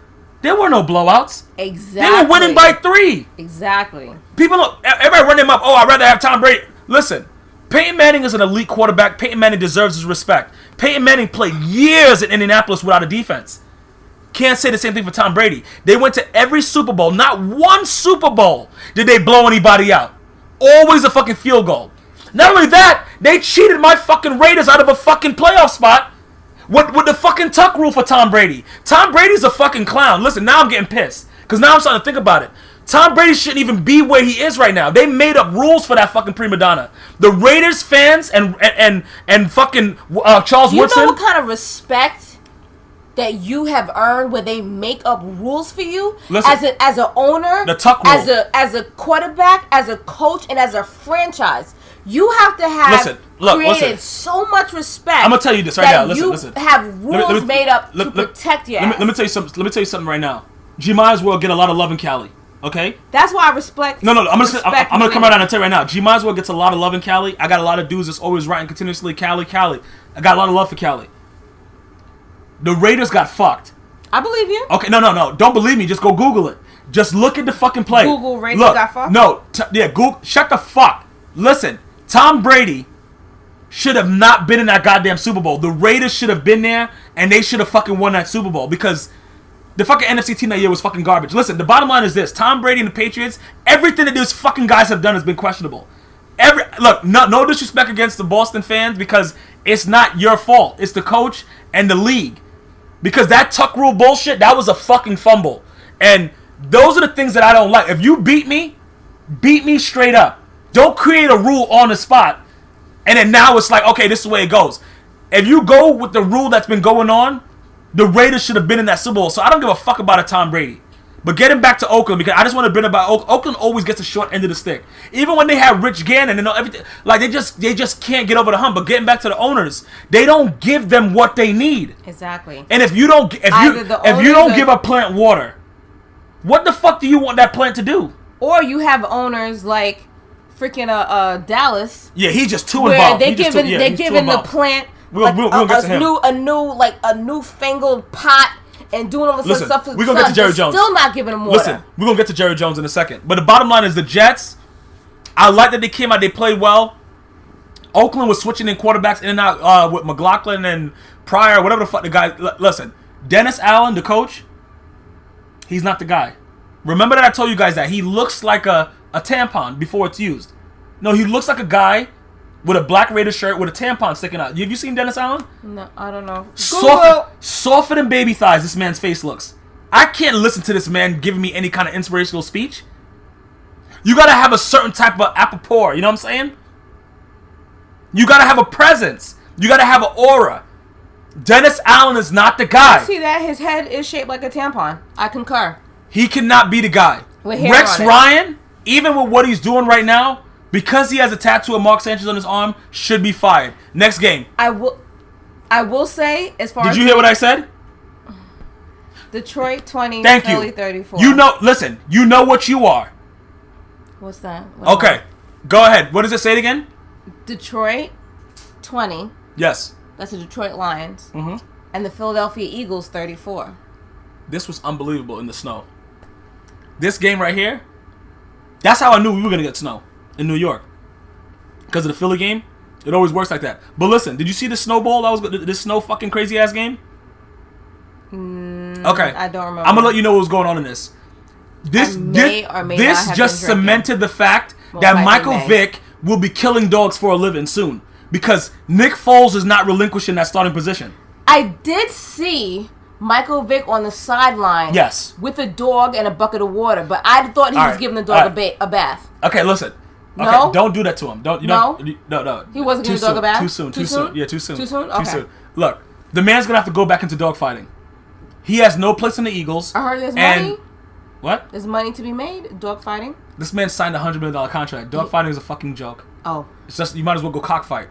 there were no blowouts. Exactly. They were winning by 3. Exactly. Everybody run them up. Oh, I'd rather have Tom Brady. Listen, Peyton Manning is an elite quarterback. Peyton Manning deserves his respect. Peyton Manning played years in Indianapolis without a defense. Can't say the same thing for Tom Brady. They went to every Super Bowl. Not one Super Bowl did they blow anybody out. Always a fucking field goal. Not only that, they cheated my fucking Raiders out of a fucking playoff spot. With the fucking tuck rule for Tom Brady. Tom Brady's a fucking clown. Listen, now I'm getting pissed. Because now I'm starting to think about it. Tom Brady shouldn't even be where he is right now. They made up rules for that fucking prima donna. The Raiders fans and fucking Charles Woodson. You know what kind of respect that you have earned where they make up rules for you? Listen, as an owner, the tuck rule. As a quarterback, as a coach, and as a franchise. You have to have created so much respect. I'm gonna tell you this right now. Listen. You have rules made up to protect your ass. Let me tell you something. Let me tell you something right now. GmiasWorld get a lot of love in Cali. Okay. That's why I respect. No. I'm gonna come right out and tell you right now. GmiasWorld gets a lot of love in Cali. I got a lot of dudes that's always writing continuously. Cali. I got a lot of love for Cali. The Raiders got fucked. I believe you. Okay. No. Don't believe me. Just go Google it. Just look at the fucking play. Google Raiders got fucked. No. Google. Shut the fuck. Listen. Tom Brady should have not been in that goddamn Super Bowl. The Raiders should have been there, and they should have fucking won that Super Bowl because the fucking NFC team that year was fucking garbage. Listen, the bottom line is this. Tom Brady and the Patriots, everything that those fucking guys have done has been questionable. Look, no disrespect against the Boston fans because it's not your fault. It's the coach and the league. Because that tuck rule bullshit, that was a fucking fumble. And those are the things that I don't like. If you beat me straight up. Don't create a rule on the spot. And then now it's like, okay, this is the way it goes. If you go with the rule that's been going on, the Raiders should have been in that Super Bowl. So I don't give a fuck about a Tom Brady. But getting back to Oakland, because I just want to bring about Oakland always gets the short end of the stick. Even when they have Rich Gannon and everything, like they just can't get over the hump. But getting back to the owners, they don't give them what they need. Exactly. And if you don't give a plant water, what the fuck do you want that plant to do? Or you have owners like freaking Dallas. Yeah, he's just too involved. They're giving the plant a newfangled pot and doing all this stuff. We're gonna get to Jerry Jones. Still not giving him water. Listen, we're gonna get to Jerry Jones in a second. But the bottom line is the Jets. I like that they came out. They played well. Oakland was switching in quarterbacks in and out with McLaughlin and Pryor, whatever the fuck the guy. Listen, Dennis Allen, the coach, he's not the guy. Remember that I told you guys that he looks like a tampon before it's used. No, he looks like a guy with a black Raider shirt with a tampon sticking out. Have you seen Dennis Allen? No, I don't know. Softer than baby thighs, this man's face looks. I can't listen to this man giving me any kind of inspirational speech. You gotta have a certain type of rapport, you know what I'm saying? You gotta have a presence. You gotta have an aura. Dennis Allen is not the guy. See that? His head is shaped like a tampon. I concur. He cannot be the guy. Rex Ryan, even with what he's doing right now, because he has a tattoo of Mark Sanchez on his arm, should be fired. Next game. I will say, as far as... Did you hear what I said? Detroit 20, Thank Philly you. 34. Listen, you know what you are. What's that? Okay, go ahead. What does it say again? Detroit 20. Yes. That's the Detroit Lions. Mm-hmm. And the Philadelphia Eagles 34. This was unbelievable in the snow. This game right here, that's how I knew we were going to get snow in New York. Because of the Philly game, it always works like that. But listen, did you see the snowball? This snow fucking crazy ass game? Okay. I don't remember. I'm going to let you know what was going on in this. This just cemented the fact that Michael Vick will be killing dogs for a living soon. Because Nick Foles is not relinquishing that starting position. I did see Michael Vick on the sideline. Yes. With a dog and a bucket of water. But I thought he was giving the dog a bath. Okay, listen. Okay, no? Don't do that to him. No. He wasn't giving the dog a bath? Too soon. Yeah, too soon. Too soon? Okay. Too soon. Look, the man's going to have to go back into dog fighting. He has no place in the Eagles. I heard there's money. What? There's money to be made? Dog fighting? This man signed a $100 million contract. Dog fighting is a fucking joke. Oh. It's just, you might as well go cockfight.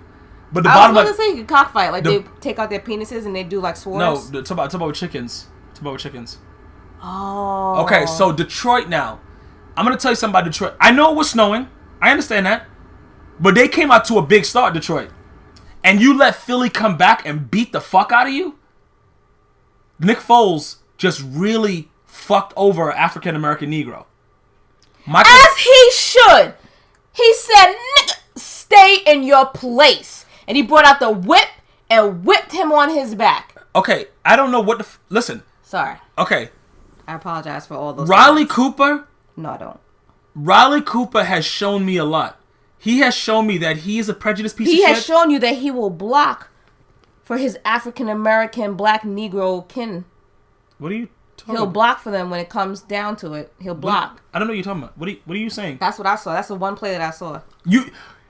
But the I bottom was going to say you could cockfight. Like they take out their penises and they do like swords. No, talk about chickens. Chickens. Oh. Okay, so Detroit now. I'm going to tell you something about Detroit. I know it was snowing. I understand that. But they came out to a big start, Detroit. And you let Philly come back and beat the fuck out of you? Nick Foles just really fucked over an African-American Negro. As he should. He said, "Nigga, stay in your place." And he brought out the whip and whipped him on his back. Okay, I don't know what the... Listen. Sorry. Okay. I apologize for all those Riley Cooper? No, I don't. Riley Cooper has shown me a lot. He has shown me that he is a prejudiced piece of shit. He has shown you that he will block for his African-American black Negro kin. What are you talking He'll block for them when it comes down to it. He'll block. I don't know what you're talking about. What are you saying? That's what I saw. That's the one play that I saw.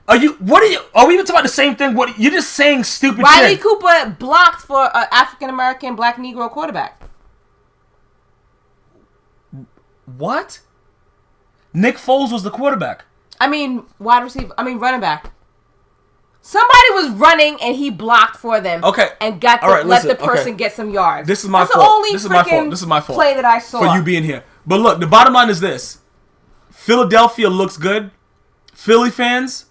Are we even talking about the same thing? You're just saying stupid shit. Riley Cooper blocked for an African-American black Negro quarterback. What? Nick Foles was the quarterback. Running back. Somebody was running and he blocked for them. Okay. And let the person get some yards. This is my fault. That's the only This is my fault. Play that I saw. For you being here. But look, the bottom line is this. Philadelphia looks good. Philly fans,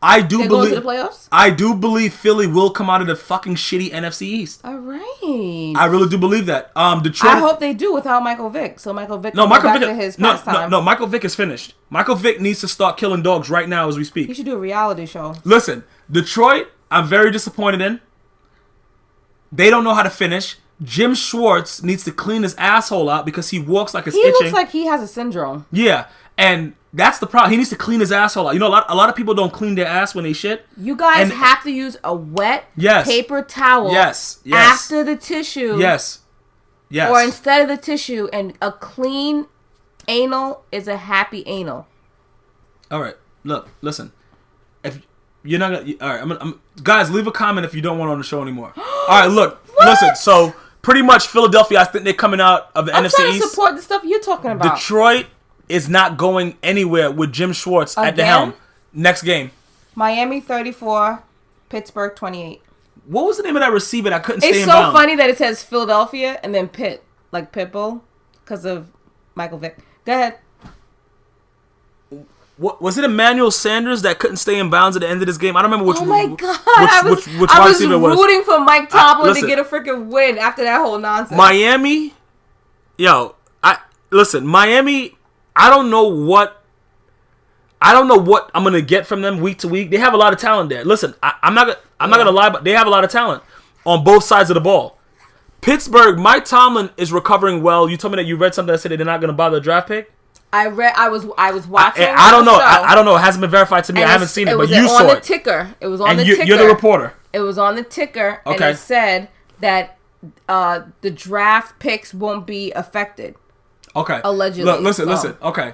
I do believe to the playoffs? I do believe Philly will come out of the fucking shitty NFC East. All right. I really do believe that. Detroit. I hope they do without Michael Vick. So Michael Vick No, can Michael go back Vick. to his pastime. No. Michael Vick is finished. Michael Vick needs to start killing dogs right now as we speak. He should do a reality show. Listen, Detroit. I'm very disappointed in. They don't know how to finish. Jim Schwartz needs to clean his asshole out because he walks like it's itching. He looks like he has a syndrome. Yeah, and that's the problem. He needs to clean his asshole out. You know, a lot of people don't clean their ass when they shit. You guys have to use a wet paper towel. Yes. After the tissue. Yes. Or instead of the tissue, and a clean anal is a happy anal. All right. Look, listen. If you're not gonna, all right. Guys, leave a comment if you don't want on the show anymore. All right. Look. Listen. So pretty much Philadelphia. I think they're coming out of the NFC East. I'm trying to support the stuff you're talking about. Detroit is not going anywhere with Jim Schwartz at the helm. Next game. Miami 34, Pittsburgh 28. What was the name of that receiver that couldn't stay in It's bounds? so funny that it says Philadelphia and then Pitt, like Pitbull, because of Michael Vick. Go ahead. What was it? Emmanuel Sanders that couldn't stay in bounds at the end of this game? I don't remember which. Oh my god! Which I was receiver it was. rooting for Mike Tomlin to get a freaking win after that whole nonsense. Miami, Miami. I don't know what I'm gonna get from them week to week. They have a lot of talent there. Listen, I'm not gonna lie, but they have a lot of talent on both sides of the ball. Pittsburgh, Mike Tomlin is recovering well. You told me that you read something that said they're not gonna bother a draft pick. I was watching. I don't know. I don't know. It hasn't been verified to me. I haven't seen it, but you saw it. It was on the ticker. It was on the ticker. You're the reporter. It was on the ticker, and it said that the draft picks won't be affected. Okay. Allegedly. Look, listen. Okay.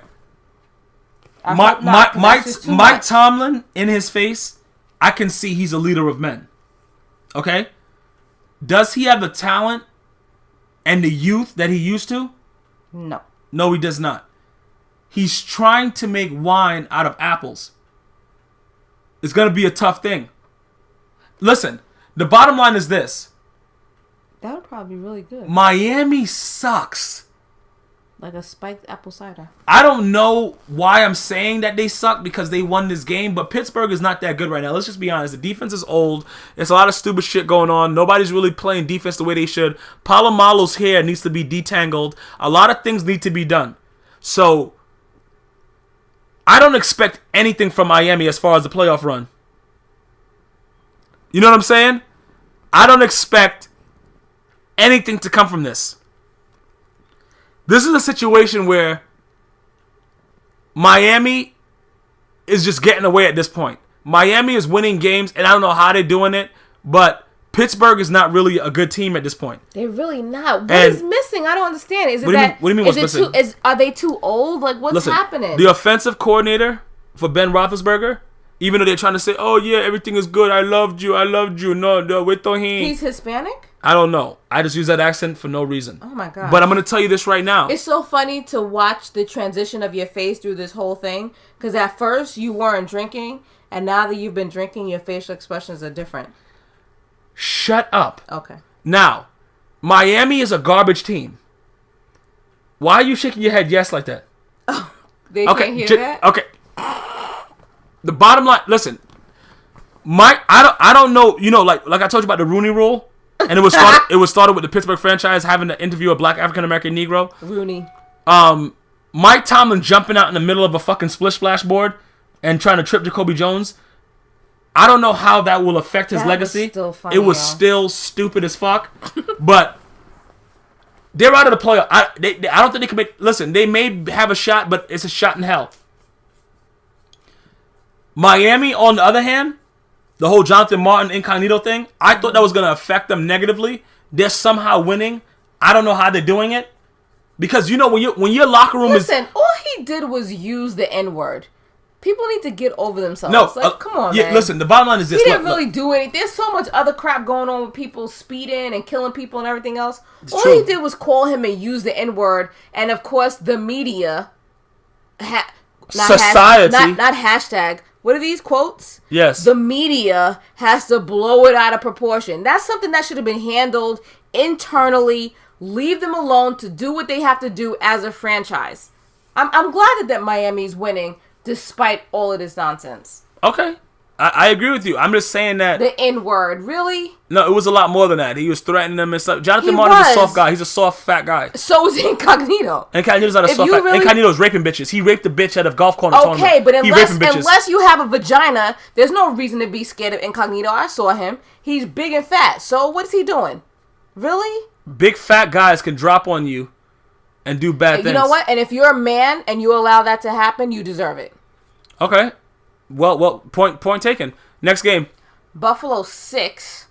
Mike Tomlin, in his face, I can see he's a leader of men. Okay? Does he have the talent and the youth that he used to? No. No, he does not. He's trying to make wine out of apples. It's going to be a tough thing. Listen, the bottom line is this. That would probably be really good. Miami sucks. Like a spiked apple cider. I don't know why I'm saying that they suck because they won this game, but Pittsburgh is not that good right now. Let's just be honest. The defense is old. There's a lot of stupid shit going on. Nobody's really playing defense the way they should. Palomalo's hair needs to be detangled. A lot of things need to be done. So, I don't expect anything from Miami as far as the playoff run. You know what I'm saying? I don't expect anything to come from this. This is a situation where Miami is just getting away at this point. Miami is winning games, and I don't know how they're doing it, but Pittsburgh is not really a good team at this point. They're really not. What is missing? I don't understand. Is it what do you mean what's missing? Are they too old? Like, what's happening? The offensive coordinator for Ben Roethlisberger, even though they're trying to say, oh, yeah, everything is good. I loved you. No, wait, he's Hispanic? I don't know. I just use that accent for no reason. Oh, my God. But I'm going to tell you this right now. It's so funny to watch the transition of your face through this whole thing. Because at first, you weren't drinking. And now that you've been drinking, your facial expressions are different. Shut up. Okay. Now, Miami is a garbage team. Why are you shaking your head yes like that? Oh, they can't hear that? Okay. The bottom line, listen. I don't know, like I told you about the Rooney Rule. And it was started with the Pittsburgh franchise having to interview a black African-American Negro. Rooney. Mike Tomlin jumping out in the middle of a fucking splish splash board and trying to trip Jacoby Jones. I don't know how that will affect his legacy. It was still stupid as fuck. But they're out of the playoff. I don't think they can make... Listen, they may have a shot, but it's a shot in hell. Miami, on the other hand... The whole Jonathan Martin incognito thing, I thought that was going to affect them negatively. They're somehow winning. I don't know how they're doing it. Because, when your locker room Listen, all he did was use the N-word. People need to get over themselves. No, come on, man. Listen, the bottom line is this. He didn't really do anything. There's so much other crap going on with people speeding and killing people and everything else. All he did was call him and use the N-word. And, of course, the media... Society. Not hashtag... What are these quotes? Yes. The media has to blow it out of proportion. That's something that should have been handled internally. Leave them alone to do what they have to do as a franchise. I'm glad that Miami's winning despite all of this nonsense. Okay. I agree with you. I'm just saying that The N-word, really? No, it was a lot more than that. He was threatening them and stuff. Jonathan Martin's a soft guy. He's a soft, fat guy. So is Incognito. Incognito's not a soft fat. Incognito's raping bitches. He raped a bitch at a golf corner tournament. Okay, but unless you have a vagina, there's no reason to be scared of Incognito. I saw him. He's big and fat. So what is he doing? Really? Big fat guys can drop on you and do bad things. You know what? And if you're a man and you allow that to happen, you deserve it. Okay. Well, point taken. Next game. Buffalo 6.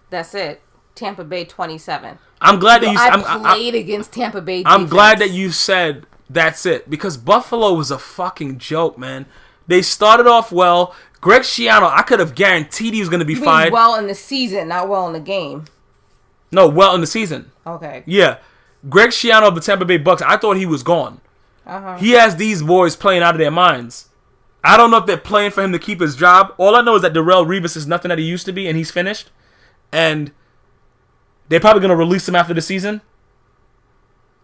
That's it. Tampa Bay 27. I'm glad that I played against Tampa Bay defense. I'm glad that you said that's it. Because Buffalo was a fucking joke, man. They started off well. Greg Schiano, I could have guaranteed he was going to be fired. Well in the season, not well in the game. No, well in the season. Okay. Yeah. Greg Schiano of the Tampa Bay Bucks, I thought he was gone. Uh-huh. He has these boys playing out of their minds. I don't know if they're playing for him to keep his job. All I know is that Darrelle Revis is nothing that he used to be, and he's finished. And they're probably going to release him after the season.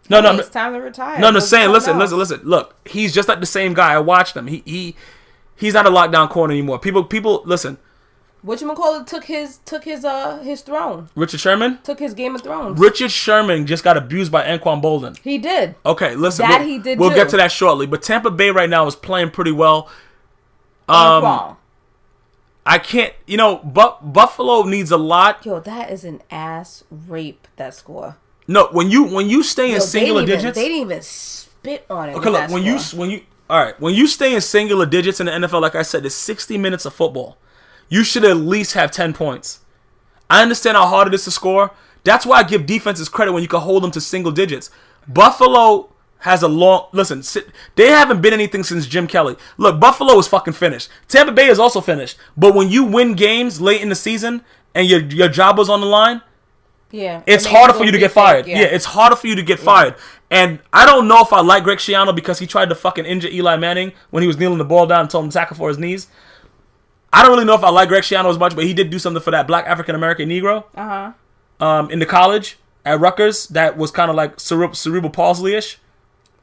No. It's time to retire. No, I'm just saying, listen. Look, he's just like the same guy. I watched him. He's not a lockdown corner anymore. People, listen. Whatchamacallit took his throne. Richard Sherman? Took his Game of Thrones. Richard Sherman just got abused by Anquan Bolden. He did. Okay, listen. We'll get to that shortly. But Tampa Bay right now is playing pretty well. Anquan. I can't, Buffalo needs a lot. Yo, that is an ass rape, that score. No, when you stay in singular digits. They didn't even spit on it. Okay, look, when you stay in singular digits in the NFL, like I said, it's 60 minutes of football. You should at least have 10 points. I understand how hard it is to score. That's why I give defenses credit when you can hold them to single digits. Buffalo has a long... Listen, they haven't been anything since Jim Kelly. Look, Buffalo is fucking finished. Tampa Bay is also finished. But when you win games late in the season and your job was on the line, it's harder for you to get fired. Yeah, it's harder for you to get fired. And I don't know if I like Greg Schiano because he tried to fucking injure Eli Manning when he was kneeling the ball down and told him to tackle for his knees. I don't really know if I like Greg Schiano as much, but he did do something for that black African-American Negro in the college at Rutgers that was kind of like cerebral palsy-ish.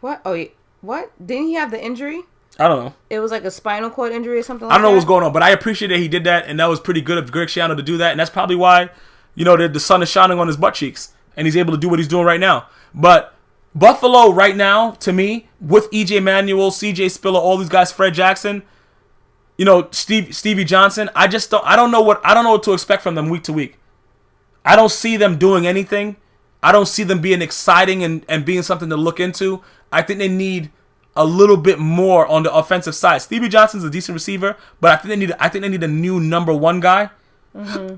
What? Oh, what? Didn't he have the injury? I don't know. It was like a spinal cord injury or something like that? I don't know what's going on, but I appreciate that he did that, and that was pretty good of Greg Schiano to do that, and that's probably why, the sun is shining on his butt cheeks, and he's able to do what he's doing right now. But Buffalo right now, to me, with E.J. Manuel, C.J. Spiller, all these guys, Fred Jackson... Stevie Johnson. I don't know what to expect from them week to week. I don't see them doing anything. I don't see them being exciting and being something to look into. I think they need a little bit more on the offensive side. Stevie Johnson's a decent receiver, but I think they need a new number one guy. Mm-hmm.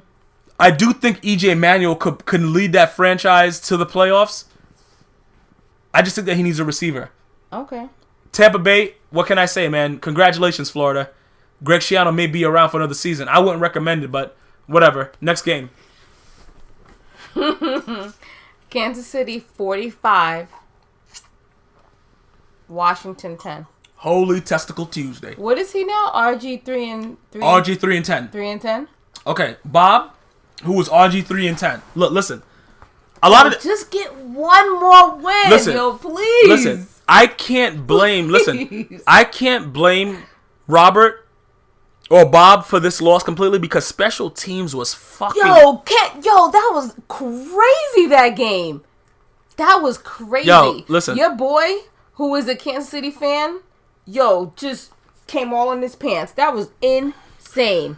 I do think EJ Manuel could lead that franchise to the playoffs. I just think that he needs a receiver. Okay. Tampa Bay, what can I say, man? Congratulations, Florida. Greg Schiano may be around for another season. I wouldn't recommend it, but whatever. Next game. Kansas City 45. Washington 10. Holy Testicle Tuesday. What is he now? RG 3 and 10. 3 and 10. Okay, Bob, who was RG 3 and 10. Look, listen. Just get one more win, please. Listen, I can't blame. Listen, I can't blame Robert or Bob for this loss completely because special teams was fucking... that was crazy, that game. That was crazy. Yo, listen. Your boy, who is a Kansas City fan, just came all in his pants. That was insane.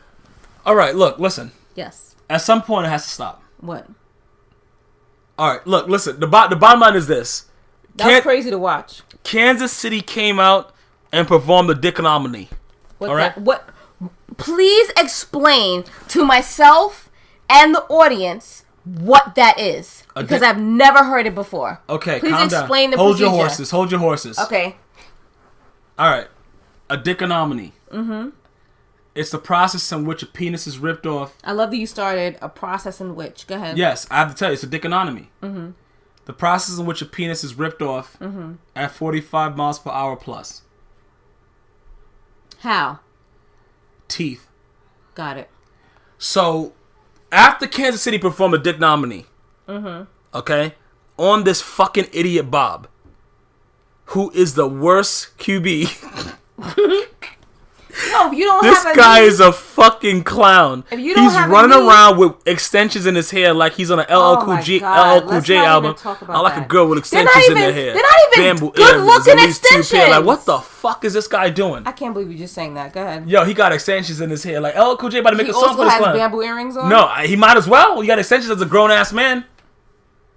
All right, look, listen. Yes. At some point, it has to stop. What? All right, look, listen. The bottom line is this. That was crazy to watch. Kansas City came out and performed the Dickonominy. What's all right? that? What? Please explain to myself and the audience what that is. Because I've never heard it before. Okay, please calm down. Explain the procedure. Hold your horses. Okay. All right. A Dickonominy. Mm-hmm. It's the process in which a penis is ripped off. I love that you started a process in which. Go ahead. Yes, I have to tell you, it's a Dickonomy. Mm-hmm. The process in which a penis is ripped off at 45 miles per hour plus. How? Teeth. Got it. So, after Kansas City performed a Dickonominy, okay, on this fucking idiot Bob, who is the worst QB No, if you don't this have a guy knee, is a fucking clown. If you don't he's have running a knee, around with extensions in his hair like he's on an LL Cool J album. I like a girl with extensions in their hair. They're not even good-looking extensions. Like, what the fuck is this guy doing? I can't believe you just saying that. Go ahead. Yo, he got extensions in his hair. Like, LL Cool J about to make a song for this clown. He also has bamboo earrings on? No, he might as well. You got extensions as a grown-ass man.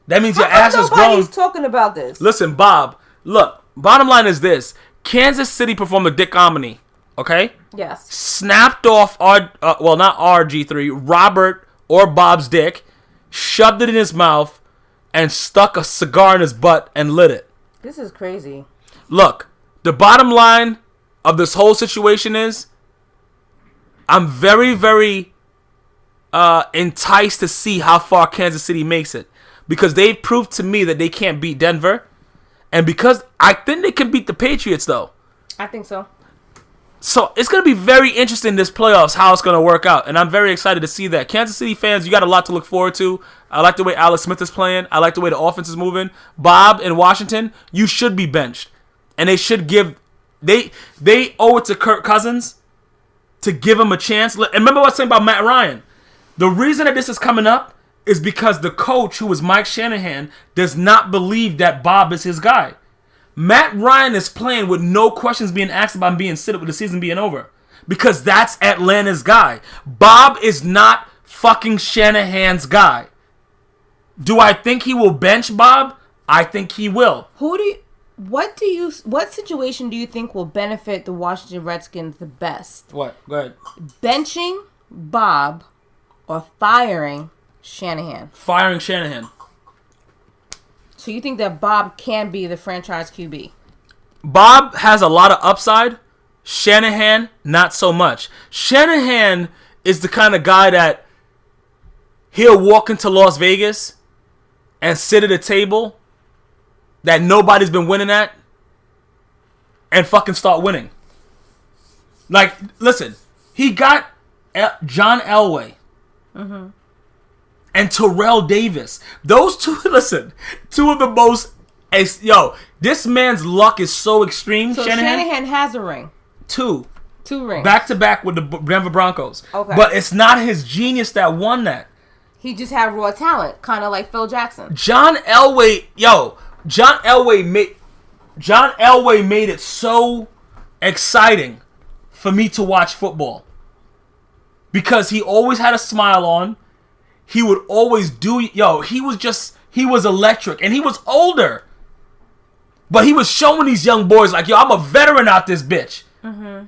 That means your ass is grown. Nobody's talking about this. Listen, Bob, look, bottom line is this. Kansas City performed a dickotomy, okay? Yes. Snapped off, not RG3, Robert or Bob's dick, shoved it in his mouth, and stuck a cigar in his butt and lit it. This is crazy. Look, the bottom line of this whole situation is I'm very, very enticed to see how far Kansas City makes it. Because they've proved to me that they can't beat Denver. And because I think they can beat the Patriots, though. I think so. So it's going to be very interesting this playoffs, how it's going to work out. And I'm very excited to see that. Kansas City fans, you got a lot to look forward to. I like the way Alex Smith is playing. I like the way the offense is moving. Bob in Washington, you should be benched. And they should give... They owe it to Kirk Cousins to give him a chance. And remember what I was saying about Matt Ryan. The reason that this is coming up is because the coach, who is Mike Shanahan, does not believe that Bob is his guy. Matt Ryan is playing with no questions being asked about him being sit with the season being over. Because that's Atlanta's guy. Bob is not fucking Shanahan's guy. Do I think he will bench Bob? I think he will. What situation do you think will benefit the Washington Redskins the best? What? Go ahead. Benching Bob or firing Shanahan? Firing Shanahan. So you think that Bob can be the franchise QB? Bob has a lot of upside. Shanahan, not so much. Shanahan is the kind of guy that he'll walk into Las Vegas and sit at a table that nobody's been winning at and fucking start winning. Like, listen, he got John Elway. Mm-hmm. And Terrell Davis. Those two, listen, two of the most... this man's luck is so extreme. So Shanahan has a ring. Two rings. Back-to-back with the Denver Broncos. Okay. But it's not his genius that won that. He just had raw talent, kind of like Phil Jackson. John Elway made it so exciting for me to watch football. Because he always had a smile on. He would always he was electric. And he was older. But he was showing these young boys like, I'm a veteran out this bitch. Mm-hmm.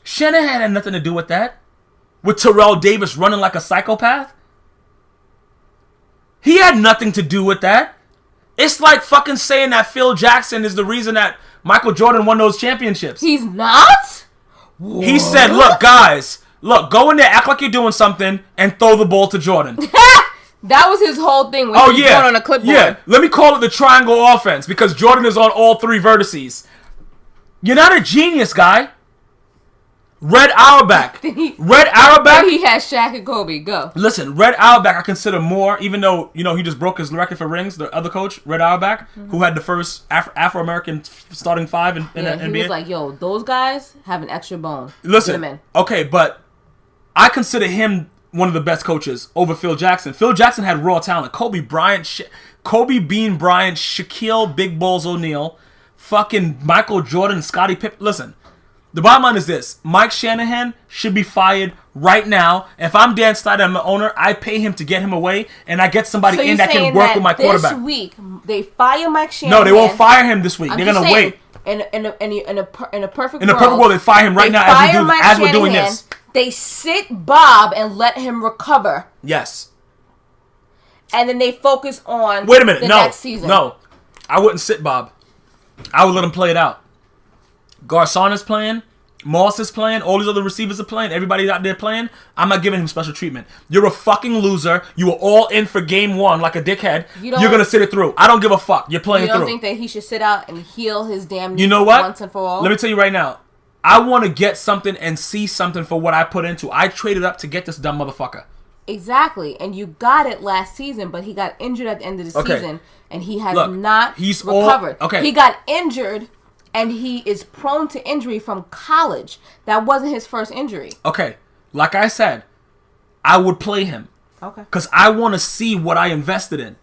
Shanahan had nothing to do with that. With Terrell Davis running like a psychopath. He had nothing to do with that. It's like fucking saying that Phil Jackson is the reason that Michael Jordan won those championships. He's not? What? He said, look, guys... Look, go in there, act like you're doing something, and throw the ball to Jordan. That was his whole thing when he was going on a clipboard. Yeah, let me call it the triangle offense, because Jordan is on all three vertices. You're not a genius, guy. Red Auerbach. Red Auerbach. He had Shaq and Kobe. Go. Listen, Red Auerbach I consider more, even though, he just broke his record for rings, the other coach, Red Auerbach, who had the first Afro-American starting five in the NBA. He was like, those guys have an extra bone. Listen, okay, but... I consider him one of the best coaches over Phil Jackson. Phil Jackson had raw talent. Kobe Bean Bryant, Shaquille Big Balls O'Neal, fucking Michael Jordan, Scottie Pippen. Listen, the bottom line is this. Mike Shanahan should be fired right now. If I'm Dan Snyder, I'm the owner, I pay him to get him away, and I get somebody in that can work with my quarterback. This week, they fire Mike Shanahan. No, they won't fire him this week. They're going to wait. In a perfect world, they fire him right now as we're doing this. They sit Bob and let him recover. Yes. And then they focus on next season. No, I wouldn't sit Bob. I would let him play it out. Garcon is playing. Moss is playing. All these other receivers are playing. Everybody out there playing. I'm not giving him special treatment. You're a fucking loser. You were all in for game one like a dickhead. You're going to sit it through. I don't give a fuck. You're playing through. You don't think that he should sit out and heal his damn knee once and for all? Let me tell you right now. I want to get something and see something for what I put into. I traded up to get this dumb motherfucker. Exactly. And you got it last season, but he got injured at the end of the season, and he has not recovered. He got injured and he is prone to injury from college. That wasn't his first injury. Okay, like I said, I would play him. Okay. Because I want to see what I invested in.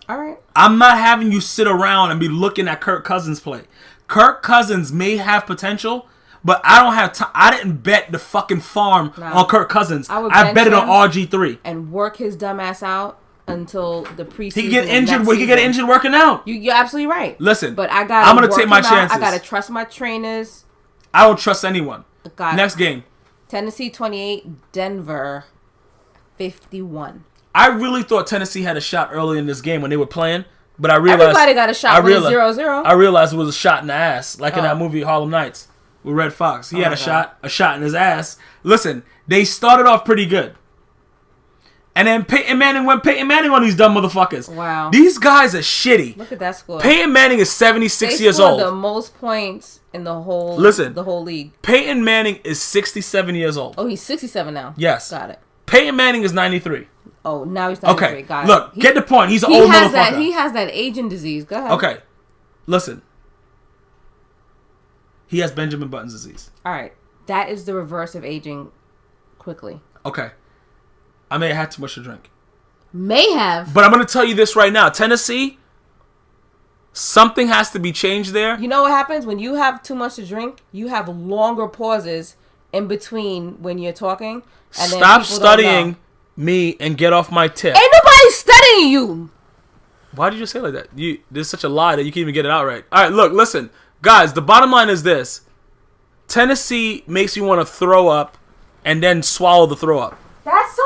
All right. I'm not having you sit around and be looking at Kirk Cousins play. Kirk Cousins may have potential, but I don't have time. I didn't bet the fucking farm on Kirk Cousins. I bet it on RG3. And work his dumb ass out until the preseason. He can get injured. He can get injured working out. You're absolutely right. Listen, but I'm gonna take my chances. I gotta trust my trainers. I don't trust anyone. Next game. Tennessee 28, Denver 51. I really thought Tennessee had a shot early in this game when they were playing, but I realized everybody got a shot when it's 0-0. I realized it was a shot in the ass, like in that movie Harlem Nights with Red Fox. He had a shot in his ass. Listen, they started off pretty good. And then Peyton Manning went Peyton Manning on these dumb motherfuckers. Wow. These guys are shitty. Look at that score. Peyton Manning is 76 years old. They scored the most points in the whole league. Peyton Manning is 67 years old. Oh, he's 67 now. Yes. Got it. Peyton Manning is 93. Oh, now he's 93. Okay. Got Look, get the point. He's an old motherfucker. He has that aging disease. Go ahead. Okay. Listen. He has Benjamin Button's disease. All right. That is the reverse of aging quickly. Okay. I may have had too much to drink. May have. But I'm going to tell you this right now. Tennessee, something has to be changed there. You know what happens? When you have too much to drink, you have longer pauses in between when you're talking. And Stop studying me and get off my tip. Ain't nobody studying you. Why did you say it like that? There's such a lie that you can't even get it out right. All right, look, listen. Guys, the bottom line is this. Tennessee makes you want to throw up and then swallow the throw up. That's so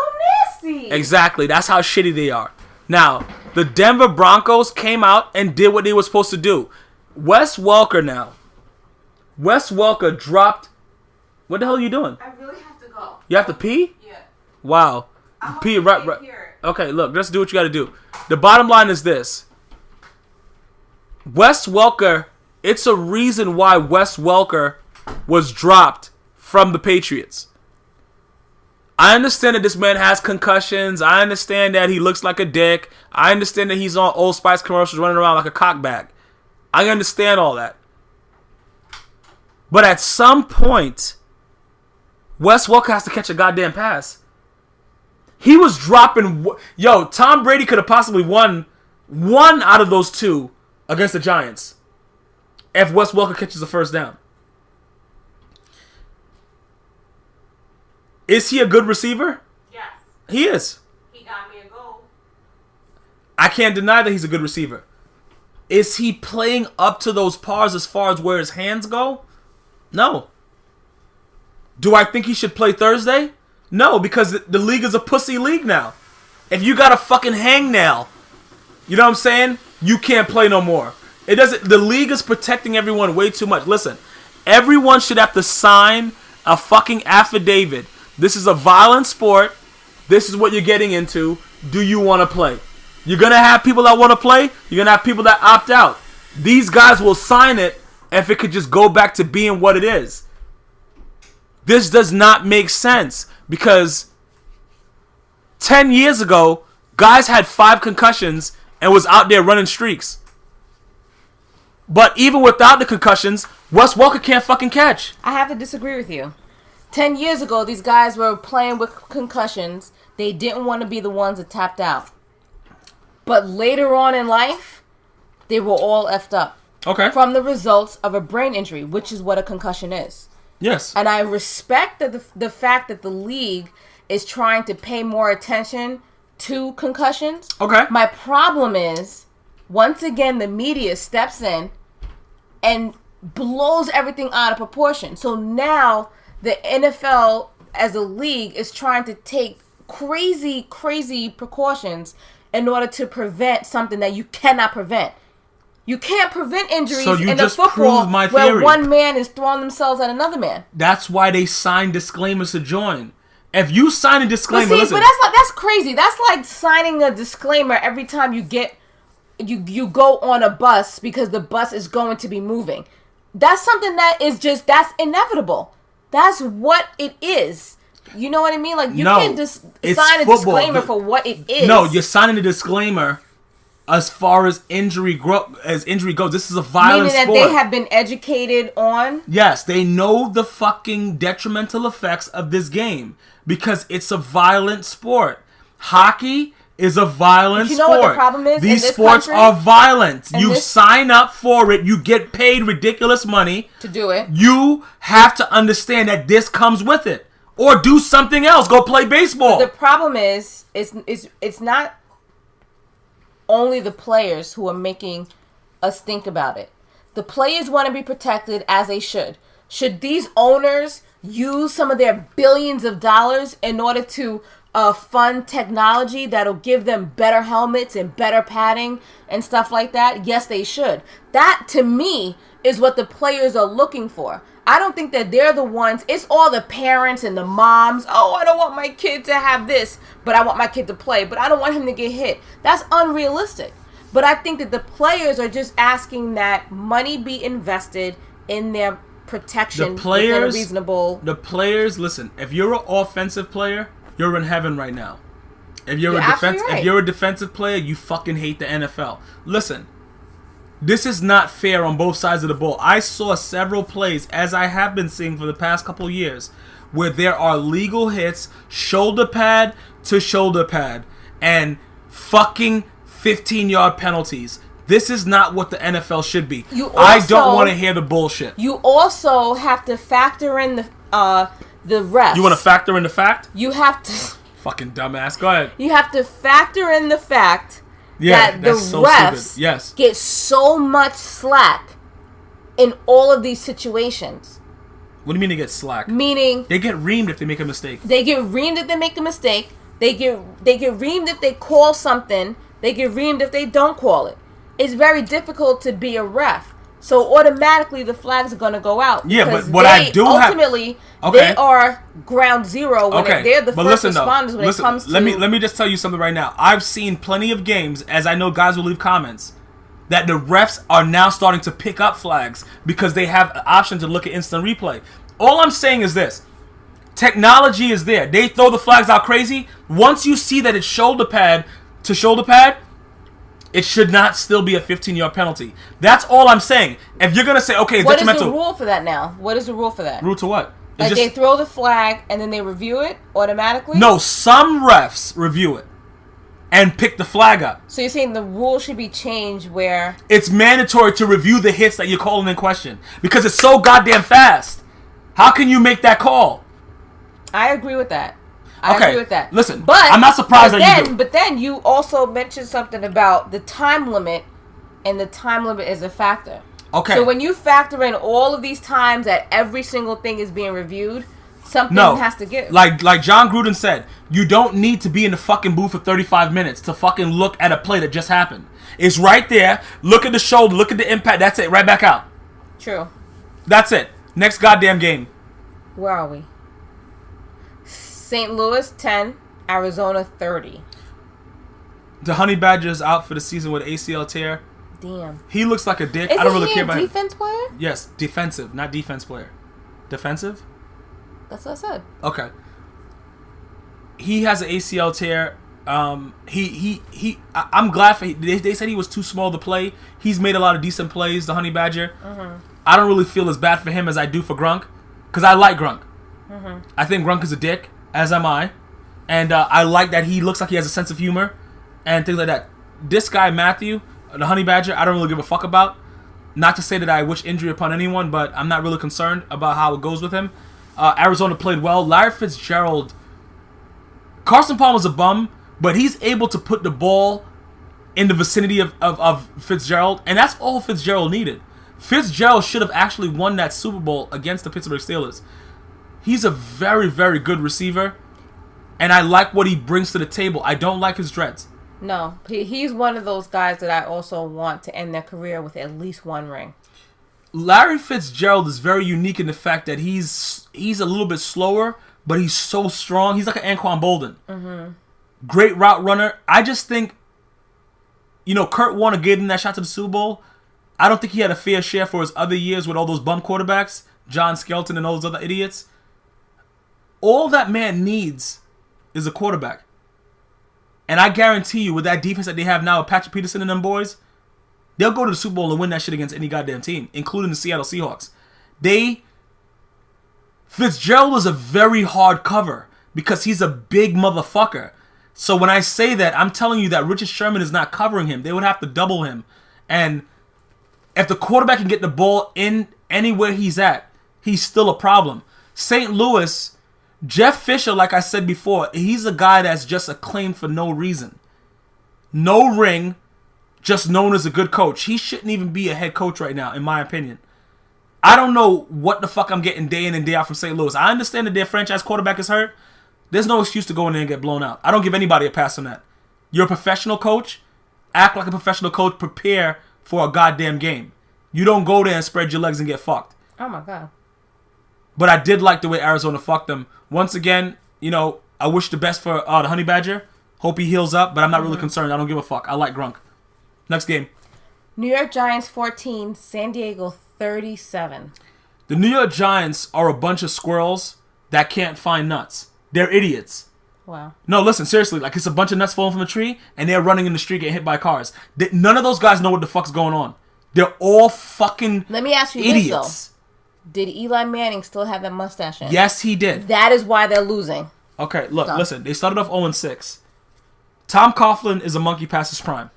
nasty. Exactly. That's how shitty they are. Now, the Denver Broncos came out and did what they were supposed to do. Wes Welker dropped... What the hell are you doing? I really have to go. You have to pee? Yeah. Wow. Pee right. Okay, look, let's do what you got to do. The bottom line is this. Wes Welker, it's a reason why Wes Welker was dropped from the Patriots. I understand that this man has concussions. I understand that he looks like a dick. I understand that he's on Old Spice commercials running around like a cockbag. I understand all that. But at some point, Wes Welker has to catch a goddamn pass. He was dropping... Yo, Tom Brady could have possibly won one out of those two against the Giants if Wes Welker catches the first down. Is he a good receiver? Yes. He is. He got me a goal. I can't deny that he's a good receiver. Is he playing up to those pars as far as where his hands go? No. Do I think he should play Thursday? No, because the league is a pussy league now. If you got a fucking hangnail, you know what I'm saying? You can't play no more. It doesn't. The league is protecting everyone way too much. Listen, everyone should have to sign a fucking affidavit. This is a violent sport. This is what you're getting into. Do you want to play? You're going to have people that want to play. You're going to have people that opt out. These guys will sign it if it could just go back to being what it is. This does not make sense because 10 years ago, guys had 5 concussions and was out there running streaks. But even without the concussions, Wes Welker can't fucking catch. I have to disagree with you. 10 years ago, these guys were playing with concussions. They didn't want to be the ones that tapped out. But later on in life, they were all effed up. Okay. From the results of a brain injury, which is what a concussion is. Yes. And I respect the fact that the league is trying to pay more attention to concussions. Okay. My problem is, once again, the media steps in and blows everything out of proportion. So now the NFL as a league is trying to take crazy precautions in order to prevent something that you cannot prevent. You can't prevent injuries in the football where one man is throwing themselves at another man. That's why they sign disclaimers to join. If you sign a disclaimer, but that's crazy. That's like signing a disclaimer every time you you go on a bus because the bus is going to be moving. That's something that is that's inevitable. That's what it is. You know what I mean? Like, you can't just sign a disclaimer for what it is. No, you're signing a disclaimer as far as injury goes. This is a violent sport. Meaning that they have been educated on? Yes, they know the fucking detrimental effects of this game because it's a violent sport. Hockey is a violent sport. You know what the problem is? These sports are violent. You sign up for it. You get paid ridiculous money to do it. You have to understand that this comes with it. Or do something else. Go play baseball. But the problem is, it's not only the players who are making us think about it. The players want to be protected as they should. Should these owners use some of their billions of dollars in order to fund technology that'll give them better helmets and better padding and stuff like that? Yes, they should. That, to me, is what the players are looking for. I don't think that they're the ones. It's all the parents and the moms. Oh, I don't want my kid to have this, but I want my kid to play, but I don't want him to get hit. That's unrealistic. But I think that the players are just asking that money be invested in their protection within a reasonable... The players, listen, if you're an offensive player, you're in heaven right now. If you're a defensive player, you fucking hate the NFL. Listen, this is not fair on both sides of the ball. I saw several plays, as I have been seeing for the past couple years, where there are legal hits, shoulder pad to shoulder pad, and fucking 15-yard penalties. This is not what the NFL should be. I don't want to hear the bullshit. You also have to factor in the refs. You want to factor in the fact? You have to... Fucking dumbass. Go ahead. You have to factor in the fact that the refs get so much slack in all of these situations. What do you mean they get slack? Meaning... They get reamed if they make a mistake. They get reamed if they make a mistake. They get reamed if they call something. They get reamed if they don't call it. It's very difficult to be a ref. So automatically the flags are going to go out. Yeah, but what I do ultimately, they are ground zero when they're the first responders when it comes to... Let me just tell you something right now. I've seen plenty of games, as I know guys will leave comments, that the refs are now starting to pick up flags because they have an option to look at instant replay. All I'm saying is this. Technology is there. They throw the flags out crazy. Once you see that it's shoulder pad to shoulder pad, it should not still be a 15-yard penalty. That's all I'm saying. If you're going to say, okay, it's detrimental. What is the rule for that now? What is the rule for that? Rule to what? Like they throw the flag and then they review it automatically? No, some refs review it and pick the flag up. So you're saying the rule should be changed where... It's mandatory to review the hits that you're calling in question because it's so goddamn fast. How can you make that call? I agree with that. I agree with that. Listen, but I'm not surprised that you do. But then you also mentioned something about the time limit, and the time limit is a factor. Okay. So when you factor in all of these times that every single thing is being reviewed, something has to give. Like John Gruden said, you don't need to be in the fucking booth for 35 minutes to fucking look at a play that just happened. It's right there. Look at the shoulder. Look at the impact. That's it. Right back out. True. That's it. Next goddamn game. Where are we? St. Louis 10, Arizona 30. The Honey Badger is out for the season with ACL tear. Damn. He looks like a dick. I don't really care about him. Is he a defense player? Yes, defensive, not defense player. Defensive? That's what I said. Okay. He has an ACL tear. I'm glad for they said he was too small to play. He's made a lot of decent plays, the Honey Badger. Mm-hmm. I don't really feel as bad for him as I do for Grunk, because I like Grunk. Mm-hmm. I think Grunk is a dick, as am I. And I like that he looks like he has a sense of humor and things like that. This guy, Matthew, the Honey Badger, I don't really give a fuck about. Not to say that I wish injury upon anyone, but I'm not really concerned about how it goes with him. Arizona played well. Larry Fitzgerald, Carson Palmer's a bum, but he's able to put the ball in the vicinity of Fitzgerald, and that's all Fitzgerald needed. Fitzgerald should have actually won that Super Bowl against the Pittsburgh Steelers. He's a very, very good receiver, and I like what he brings to the table. I don't like his dreads. No, he's one of those guys that I also want to end their career with at least one ring. Larry Fitzgerald is very unique in the fact that he's a little bit slower, but he's so strong. He's like an Anquan Bolden. Mm-hmm. Great route runner. I just think, Kurt Warner gave him that shot to the Super Bowl. I don't think he had a fair share for his other years with all those bum quarterbacks, John Skelton and all those other idiots. All that man needs is a quarterback. And I guarantee you, with that defense that they have now with Patrick Peterson and them boys, they'll go to the Super Bowl and win that shit against any goddamn team, including the Seattle Seahawks. Fitzgerald is a very hard cover because he's a big motherfucker. So when I say that, I'm telling you that Richard Sherman is not covering him. They would have to double him. And if the quarterback can get the ball in anywhere he's at, he's still a problem. St. Louis, Jeff Fisher, like I said before, he's a guy that's just acclaimed for no reason. No ring, just known as a good coach. He shouldn't even be a head coach right now, in my opinion. I don't know what the fuck I'm getting day in and day out from St. Louis. I understand that their franchise quarterback is hurt. There's no excuse to go in there and get blown out. I don't give anybody a pass on that. You're a professional coach. Act like a professional coach. Prepare for a goddamn game. You don't go there and spread your legs and get fucked. Oh, my God. But I did like the way Arizona fucked them. Once again, I wish the best for the Honey Badger. Hope he heals up, but I'm not really concerned. I don't give a fuck. I like Grunk. Next game. New York Giants 14, San Diego 37. The New York Giants are a bunch of squirrels that can't find nuts. They're idiots. Wow. No, listen, seriously. Like, it's a bunch of nuts falling from a tree, and they're running in the street getting hit by cars. None of those guys know what the fuck's going on. They're all fucking Let me ask you idiots. this, though. Did Eli Manning still have that mustache in? Yes, he did. That is why they're losing. Okay, look, listen. They started off 0-6. Tom Coughlin is a monkey past his prime.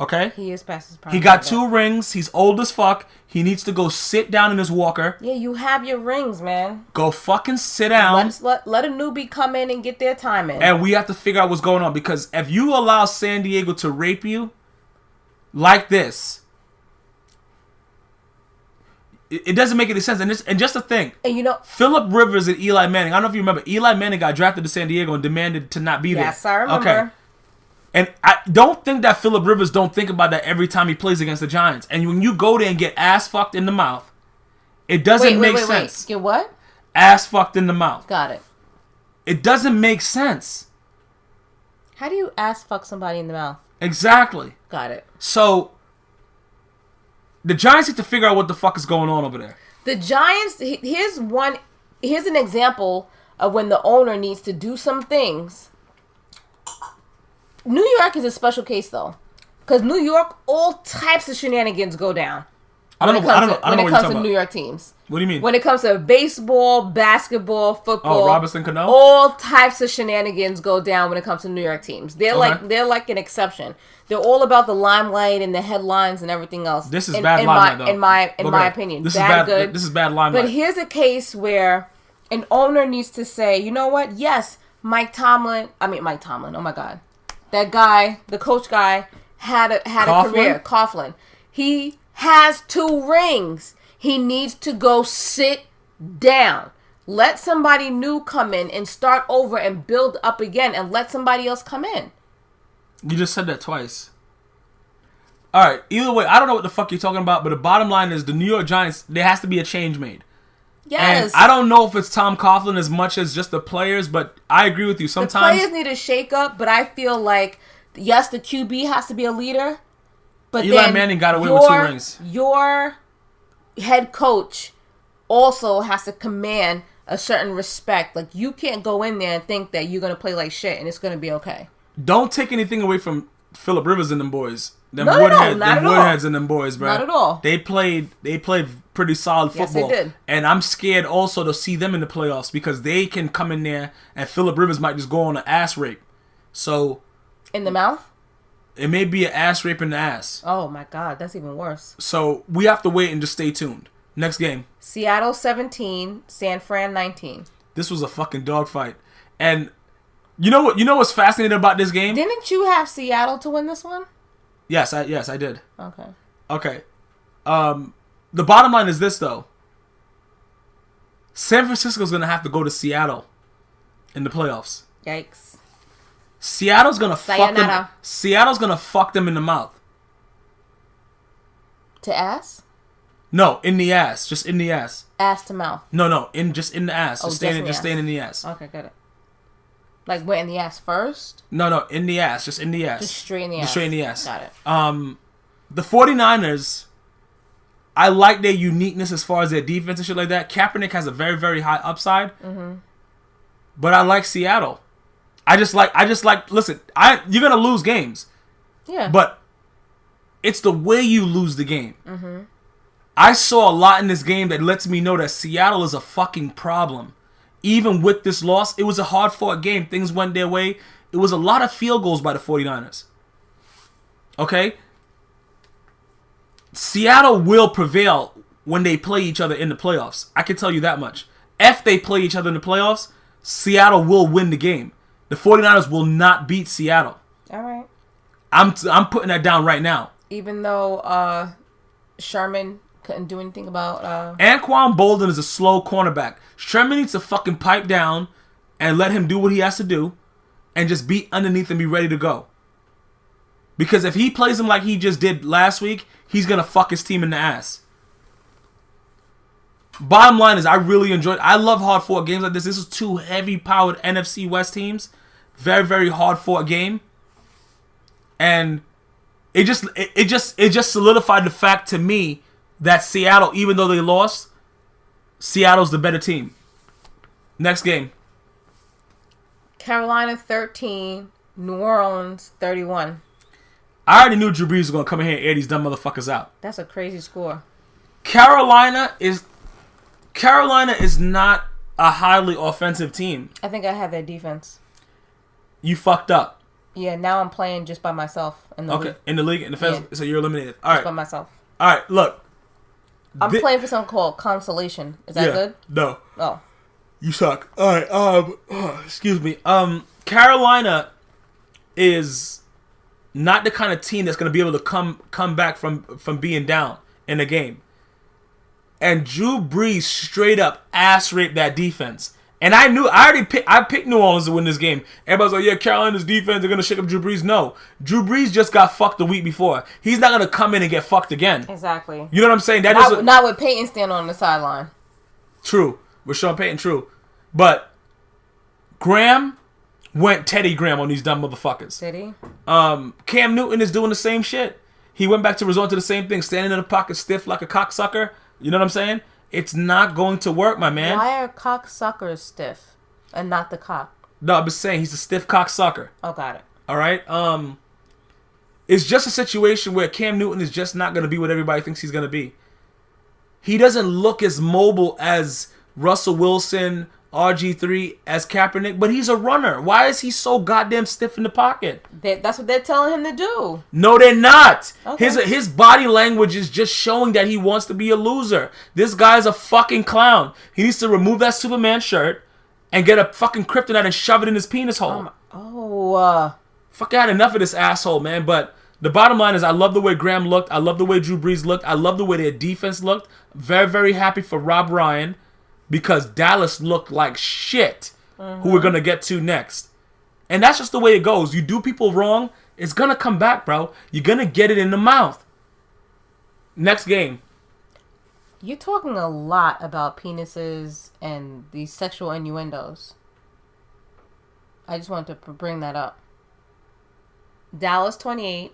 Okay? He is past his prime. He got 2 rings. He's old as fuck. He needs to go sit down in his walker. Yeah, you have your rings, man. Go fucking sit down. Let a newbie come in and get their time in. And we have to figure out what's going on. Because if you allow San Diego to rape you like this, it doesn't make any sense. And just the thing. And Phillip Rivers and Eli Manning. I don't know if you remember. Eli Manning got drafted to San Diego and demanded to not be there. Yes, I remember. Okay. And I don't think that Phillip Rivers don't think about that every time he plays against the Giants. And when you go there and get ass fucked in the mouth, it doesn't make sense. Get what? Ass fucked in the mouth. Got it. It doesn't make sense. How do you ass fuck somebody in the mouth? Exactly. Got it. So, the Giants need to figure out what the fuck is going on over there. The Giants, here's an example of when the owner needs to do some things. New York is a special case, though. Because New York, all types of shenanigans go down. When it comes to New York teams. What do you mean? When it comes to baseball, basketball, football. Oh, Robinson Cano? All types of shenanigans go down when it comes to New York teams. They're like an exception. They're all about the limelight and the headlines and everything else. This is bad limelight, though. In my opinion. This is bad limelight. But here's a case where an owner needs to say, you know what? Yes, Mike Tomlin. Oh my God. That guy, the coach guy, had a career. Coughlin. He has 2 rings. He needs to go sit down. Let somebody new come in and start over and build up again and let somebody else come in. You just said that twice. Alright, either way, I don't know what the fuck you're talking about, but the bottom line is the New York Giants, there has to be a change made. Yes. And I don't know if it's Tom Coughlin as much as just the players, but I agree with you. Sometimes the players need a shake up, but I feel like, yes, the QB has to be a leader. But Eli Manning got away with 2 rings. Your head coach also has to command a certain respect. Like, you can't go in there and think that you're going to play like shit and it's going to be okay. Don't take anything away from Phillip Rivers and them boys. Them No, Woodheads and them boys, bro. Not at all. They played pretty solid football. Yes, they did. And I'm scared also to see them in the playoffs because they can come in there and Phillip Rivers might just go on an ass rape. So In the mouth? it may be an ass rape in the ass. Oh my God, that's even worse. So we have to wait and just stay tuned. Next game. Seattle 17, San Fran 19. This was a fucking dogfight. And you know what's fascinating about this game? Didn't you have Seattle to win this one? Yes, I did. Okay. The bottom line is this, though. San Francisco's going to have to go to Seattle in the playoffs. Yikes. Seattle's going to fuck them. Seattle's going to fuck them in the mouth. To ass? No, in the ass. Just in the ass. Ass to mouth. No, just in the ass. Oh, just staying in the ass. Okay, got it. Like, went in the ass first? No, in the ass. Just in the ass. Just straight in the ass. Just straight in the ass. Got it. The 49ers, I like their uniqueness as far as their defense and shit like that. Kaepernick has a very, very high upside. Mm-hmm. But I like Seattle. I just like. Listen, you're gonna lose games. Yeah. But it's the way you lose the game. Mm-hmm. I saw a lot in this game that lets me know that Seattle is a fucking problem. Even with this loss, it was a hard-fought game. Things went their way. It was a lot of field goals by the 49ers. Okay? Seattle will prevail when they play each other in the playoffs. I can tell you that much. If they play each other in the playoffs, Seattle will win the game. The 49ers will not beat Seattle. All right. I'm putting that down right now. Even though Sherman couldn't do anything about... Anquan Bolden is a slow cornerback. Sherman needs to fucking pipe down and let him do what he has to do and just be underneath and be ready to go. Because if he plays him like he just did last week, he's going to fuck his team in the ass. Bottom line is I really enjoyed... I love hard-fought games like this. This is two heavy-powered NFC West teams. Very, very hard-fought game. And it just solidified the fact to me that Seattle, even though they lost, Seattle's the better team. Next game. Carolina 13, New Orleans 31. I already knew Drew Brees was going to come in here and air these dumb motherfuckers out. That's a crazy score. Carolina is not a highly offensive team. I think I have their defense. You fucked up. Yeah, now I'm playing just by myself in the league. In the league, in the fence, so you're eliminated. All right, just by myself. All right, look. I'm playing for something called consolation. Is that good? No. Oh. You suck. All right. Excuse me. Carolina is not the kind of team that's going to be able to come back from being down in a game. And Drew Brees straight up ass raped that defense. And I picked New Orleans to win this game. Everybody's like, yeah, Carolina's defense, they're going to shake up Drew Brees. No. Drew Brees just got fucked the week before. He's not going to come in and get fucked again. Exactly. You know what I'm saying? Not with Peyton standing on the sideline. True. With Sean Payton, true. But Graham went Teddy Graham on these dumb motherfuckers. Did he? Cam Newton is doing the same shit. He went back to resort to the same thing, standing in the pocket stiff like a cocksucker. You know what I'm saying? It's not going to work, my man. Why are cocksuckers stiff and not the cock? No, I'm just saying he's a stiff cocksucker. Oh, got it. All right? It's just a situation where Cam Newton is just not going to be what everybody thinks he's going to be. He doesn't look as mobile as Russell Wilson, RG3, as Kaepernick, but he's a runner. Why is he so goddamn stiff in the pocket? That's what they're telling him to do. No, they're not. Okay. His body language is just showing that he wants to be a loser. This guy's a fucking clown. He needs to remove that Superman shirt and get a fucking kryptonite and shove it in his penis hole. Fuck, I had enough of this asshole, man. But the bottom line is I love the way Graham looked. I love the way Drew Brees looked. I love the way their defense looked. Very, very happy for Rob Ryan because Dallas looked like shit, who we're going to get to next. And that's just the way it goes. You do people wrong, it's going to come back, bro. You're going to get it in the mouth. Next game. You're talking a lot about penises and these sexual innuendos. I just wanted to bring that up. Dallas 28,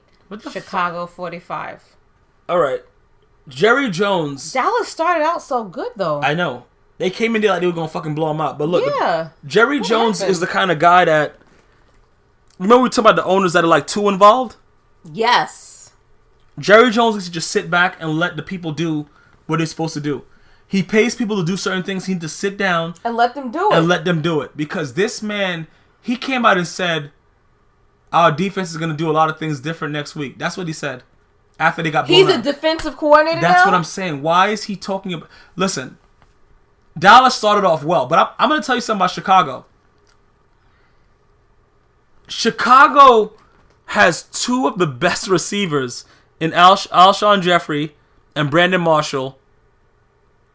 Chicago 45. All right. Jerry Jones. Dallas started out so good, though. I know. They came in there like they were going to fucking blow him out. But look, yeah. Jerry Jones is the kind of guy that... Remember we talked about the owners that are like too involved? Yes. Jerry Jones needs to just sit back and let the people do what they're supposed to do. He pays people to do certain things. He needs to sit down... And let them do it. And let them do it. Because this man, he came out and said, our defense is going to do a lot of things different next week. That's what he said. After they got blown out. He's a defensive coordinator That's now? what I'm saying. Why is he talking about... Listen... Dallas started off well, but I'm going to tell you something about Chicago. Chicago has two of the best receivers in Alshon Jeffrey and Brandon Marshall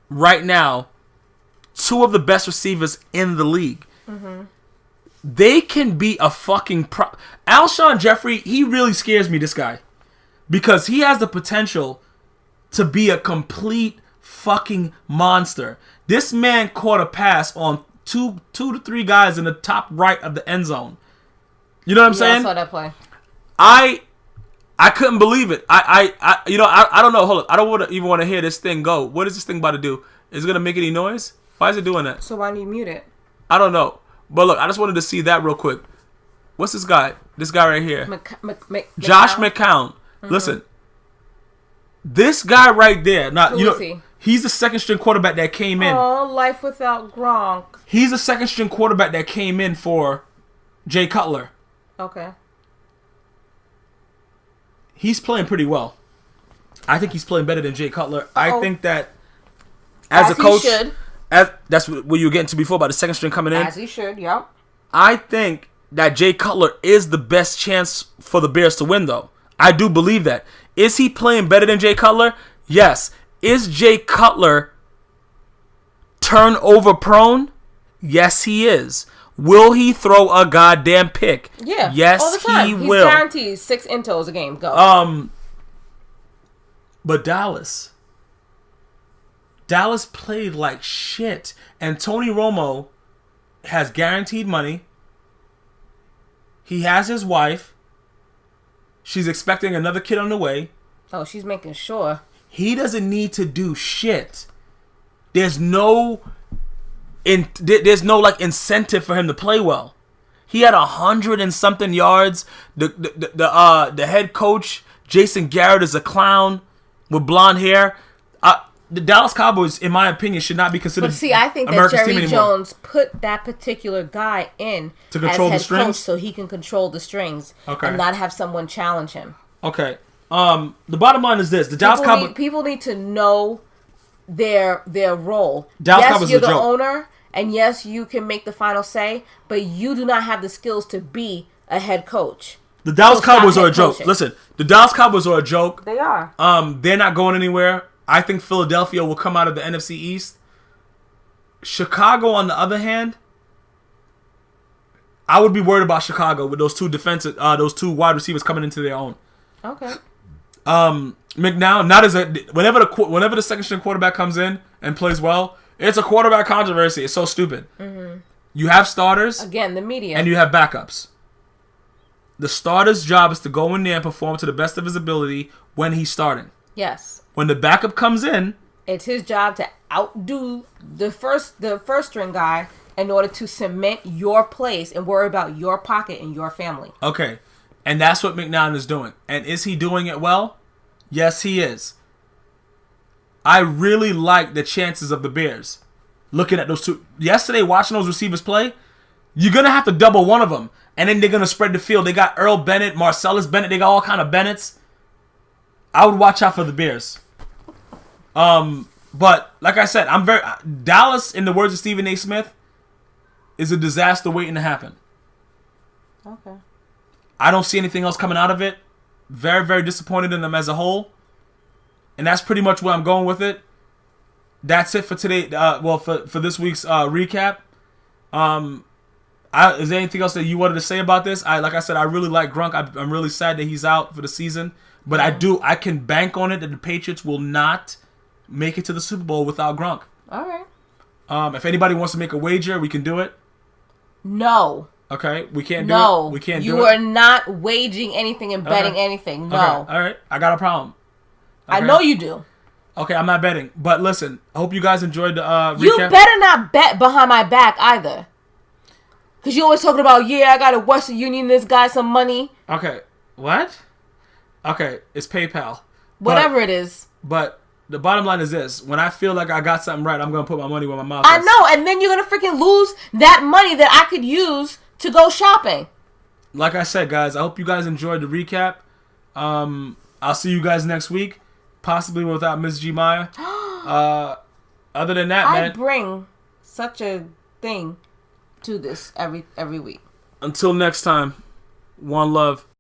right now. Two of the best receivers in the league. Mm-hmm. They can be a fucking... Alshon Jeffrey, he really scares me, this guy. Because he has the potential to be a complete fucking monster. This man caught a pass on two to three guys in the top right of the end zone. You know what I'm saying? I saw that play. I couldn't believe it. I don't know. Hold on. I don't even want to hear this thing go. What is this thing about to do? Is it going to make any noise? Why is it doing that? So why do you mute it? I don't know. But look, I just wanted to see that real quick. What's this guy? This guy right here. Josh McCown. McCown. Listen. This guy right there. Now, Who is he? He's the second string quarterback that came in. Oh, life without Gronk. He's the second string quarterback that came in for Jay Cutler. Okay. He's playing pretty well. I think he's playing better than Jay Cutler. I think that as a coach, that's what you were getting to before about the second string coming in. As he should, yep. I think that Jay Cutler is the best chance for the Bears to win, though. I do believe that. Is he playing better than Jay Cutler? Yes. Is Jay Cutler turnover prone? Yes, he is. Will he throw a goddamn pick? Yeah. Yes, all the time. he He's will. guaranteed 6 intos a game. Go. But Dallas played like shit. And Tony Romo has guaranteed money. He has his wife. She's expecting another kid on the way. Oh, she's making sure. He doesn't need to do shit. There's no like incentive for him to play well. He had 100 and something yards. The head coach Jason Garrett is a clown with blonde hair. The Dallas Cowboys, in my opinion, should not be considered. But see, I think America's that Jerry Jones put that particular guy in to control the strings, coach so he can control the strings and not have someone challenge him. Okay. The bottom line is this: the Dallas Cowboys. People need to know their role. Dallas yes, Cowboys you're is a the joke. owner, and yes, you can make the final say, but you do not have the skills to be a head coach. The Dallas Cowboys are a joke. Listen, the Dallas Cowboys are a joke. They are. They're not going anywhere. I think Philadelphia will come out of the NFC East. Chicago, on the other hand, I would be worried about Chicago with those two wide receivers coming into their own. Okay. McNown, not as a whenever the second string quarterback comes in and plays well, it's a quarterback controversy. It's so stupid. Mm-hmm. You have starters again, the media, and you have backups. The starter's job is to go in there and perform to the best of his ability when he's starting. Yes. When the backup comes in, it's his job to outdo the first string guy in order to cement your place and worry about your pocket and your family. Okay. And that's what McNown is doing. And is he doing it well? Yes, he is. I really like the chances of the Bears. Looking at those two. Yesterday, watching those receivers play, you're going to have to double one of them. And then they're going to spread the field. They got Earl Bennett, Marcellus Bennett. They got all kind of Bennetts. I would watch out for the Bears. But like I said, Dallas, in the words of Stephen A. Smith, is a disaster waiting to happen. Okay. I don't see anything else coming out of it. Very, very disappointed in them as a whole. And that's pretty much where I'm going with it. That's it for today. For this week's recap. Is there anything else that you wanted to say about this? Like I said, I really like Gronk. I'm really sad that he's out for the season. But I can bank on it that the Patriots will not make it to the Super Bowl without Gronk. All right. If anybody wants to make a wager, we can do it. No. Okay, we can't do it. We can't do it. You are not waging anything and betting anything. No. Okay. All right, I got a problem. Okay. I know you do. Okay, I'm not betting. But listen, I hope you guys enjoyed the recap. You better not bet behind my back either. Because you're always talking about, I got a Western Union, this guy some money. Okay, what? Okay, it's PayPal. Whatever it is. But the bottom line is this. When I feel like I got something right, I'm going to put my money where my mouth is. I know, and then you're going to freaking lose that money that I could use to go shopping. Like I said, guys, I hope you guys enjoyed the recap. I'll see you guys next week, possibly without Miss Gmia. Other than that, man. I bring such a thing to this every week. Until next time, one love.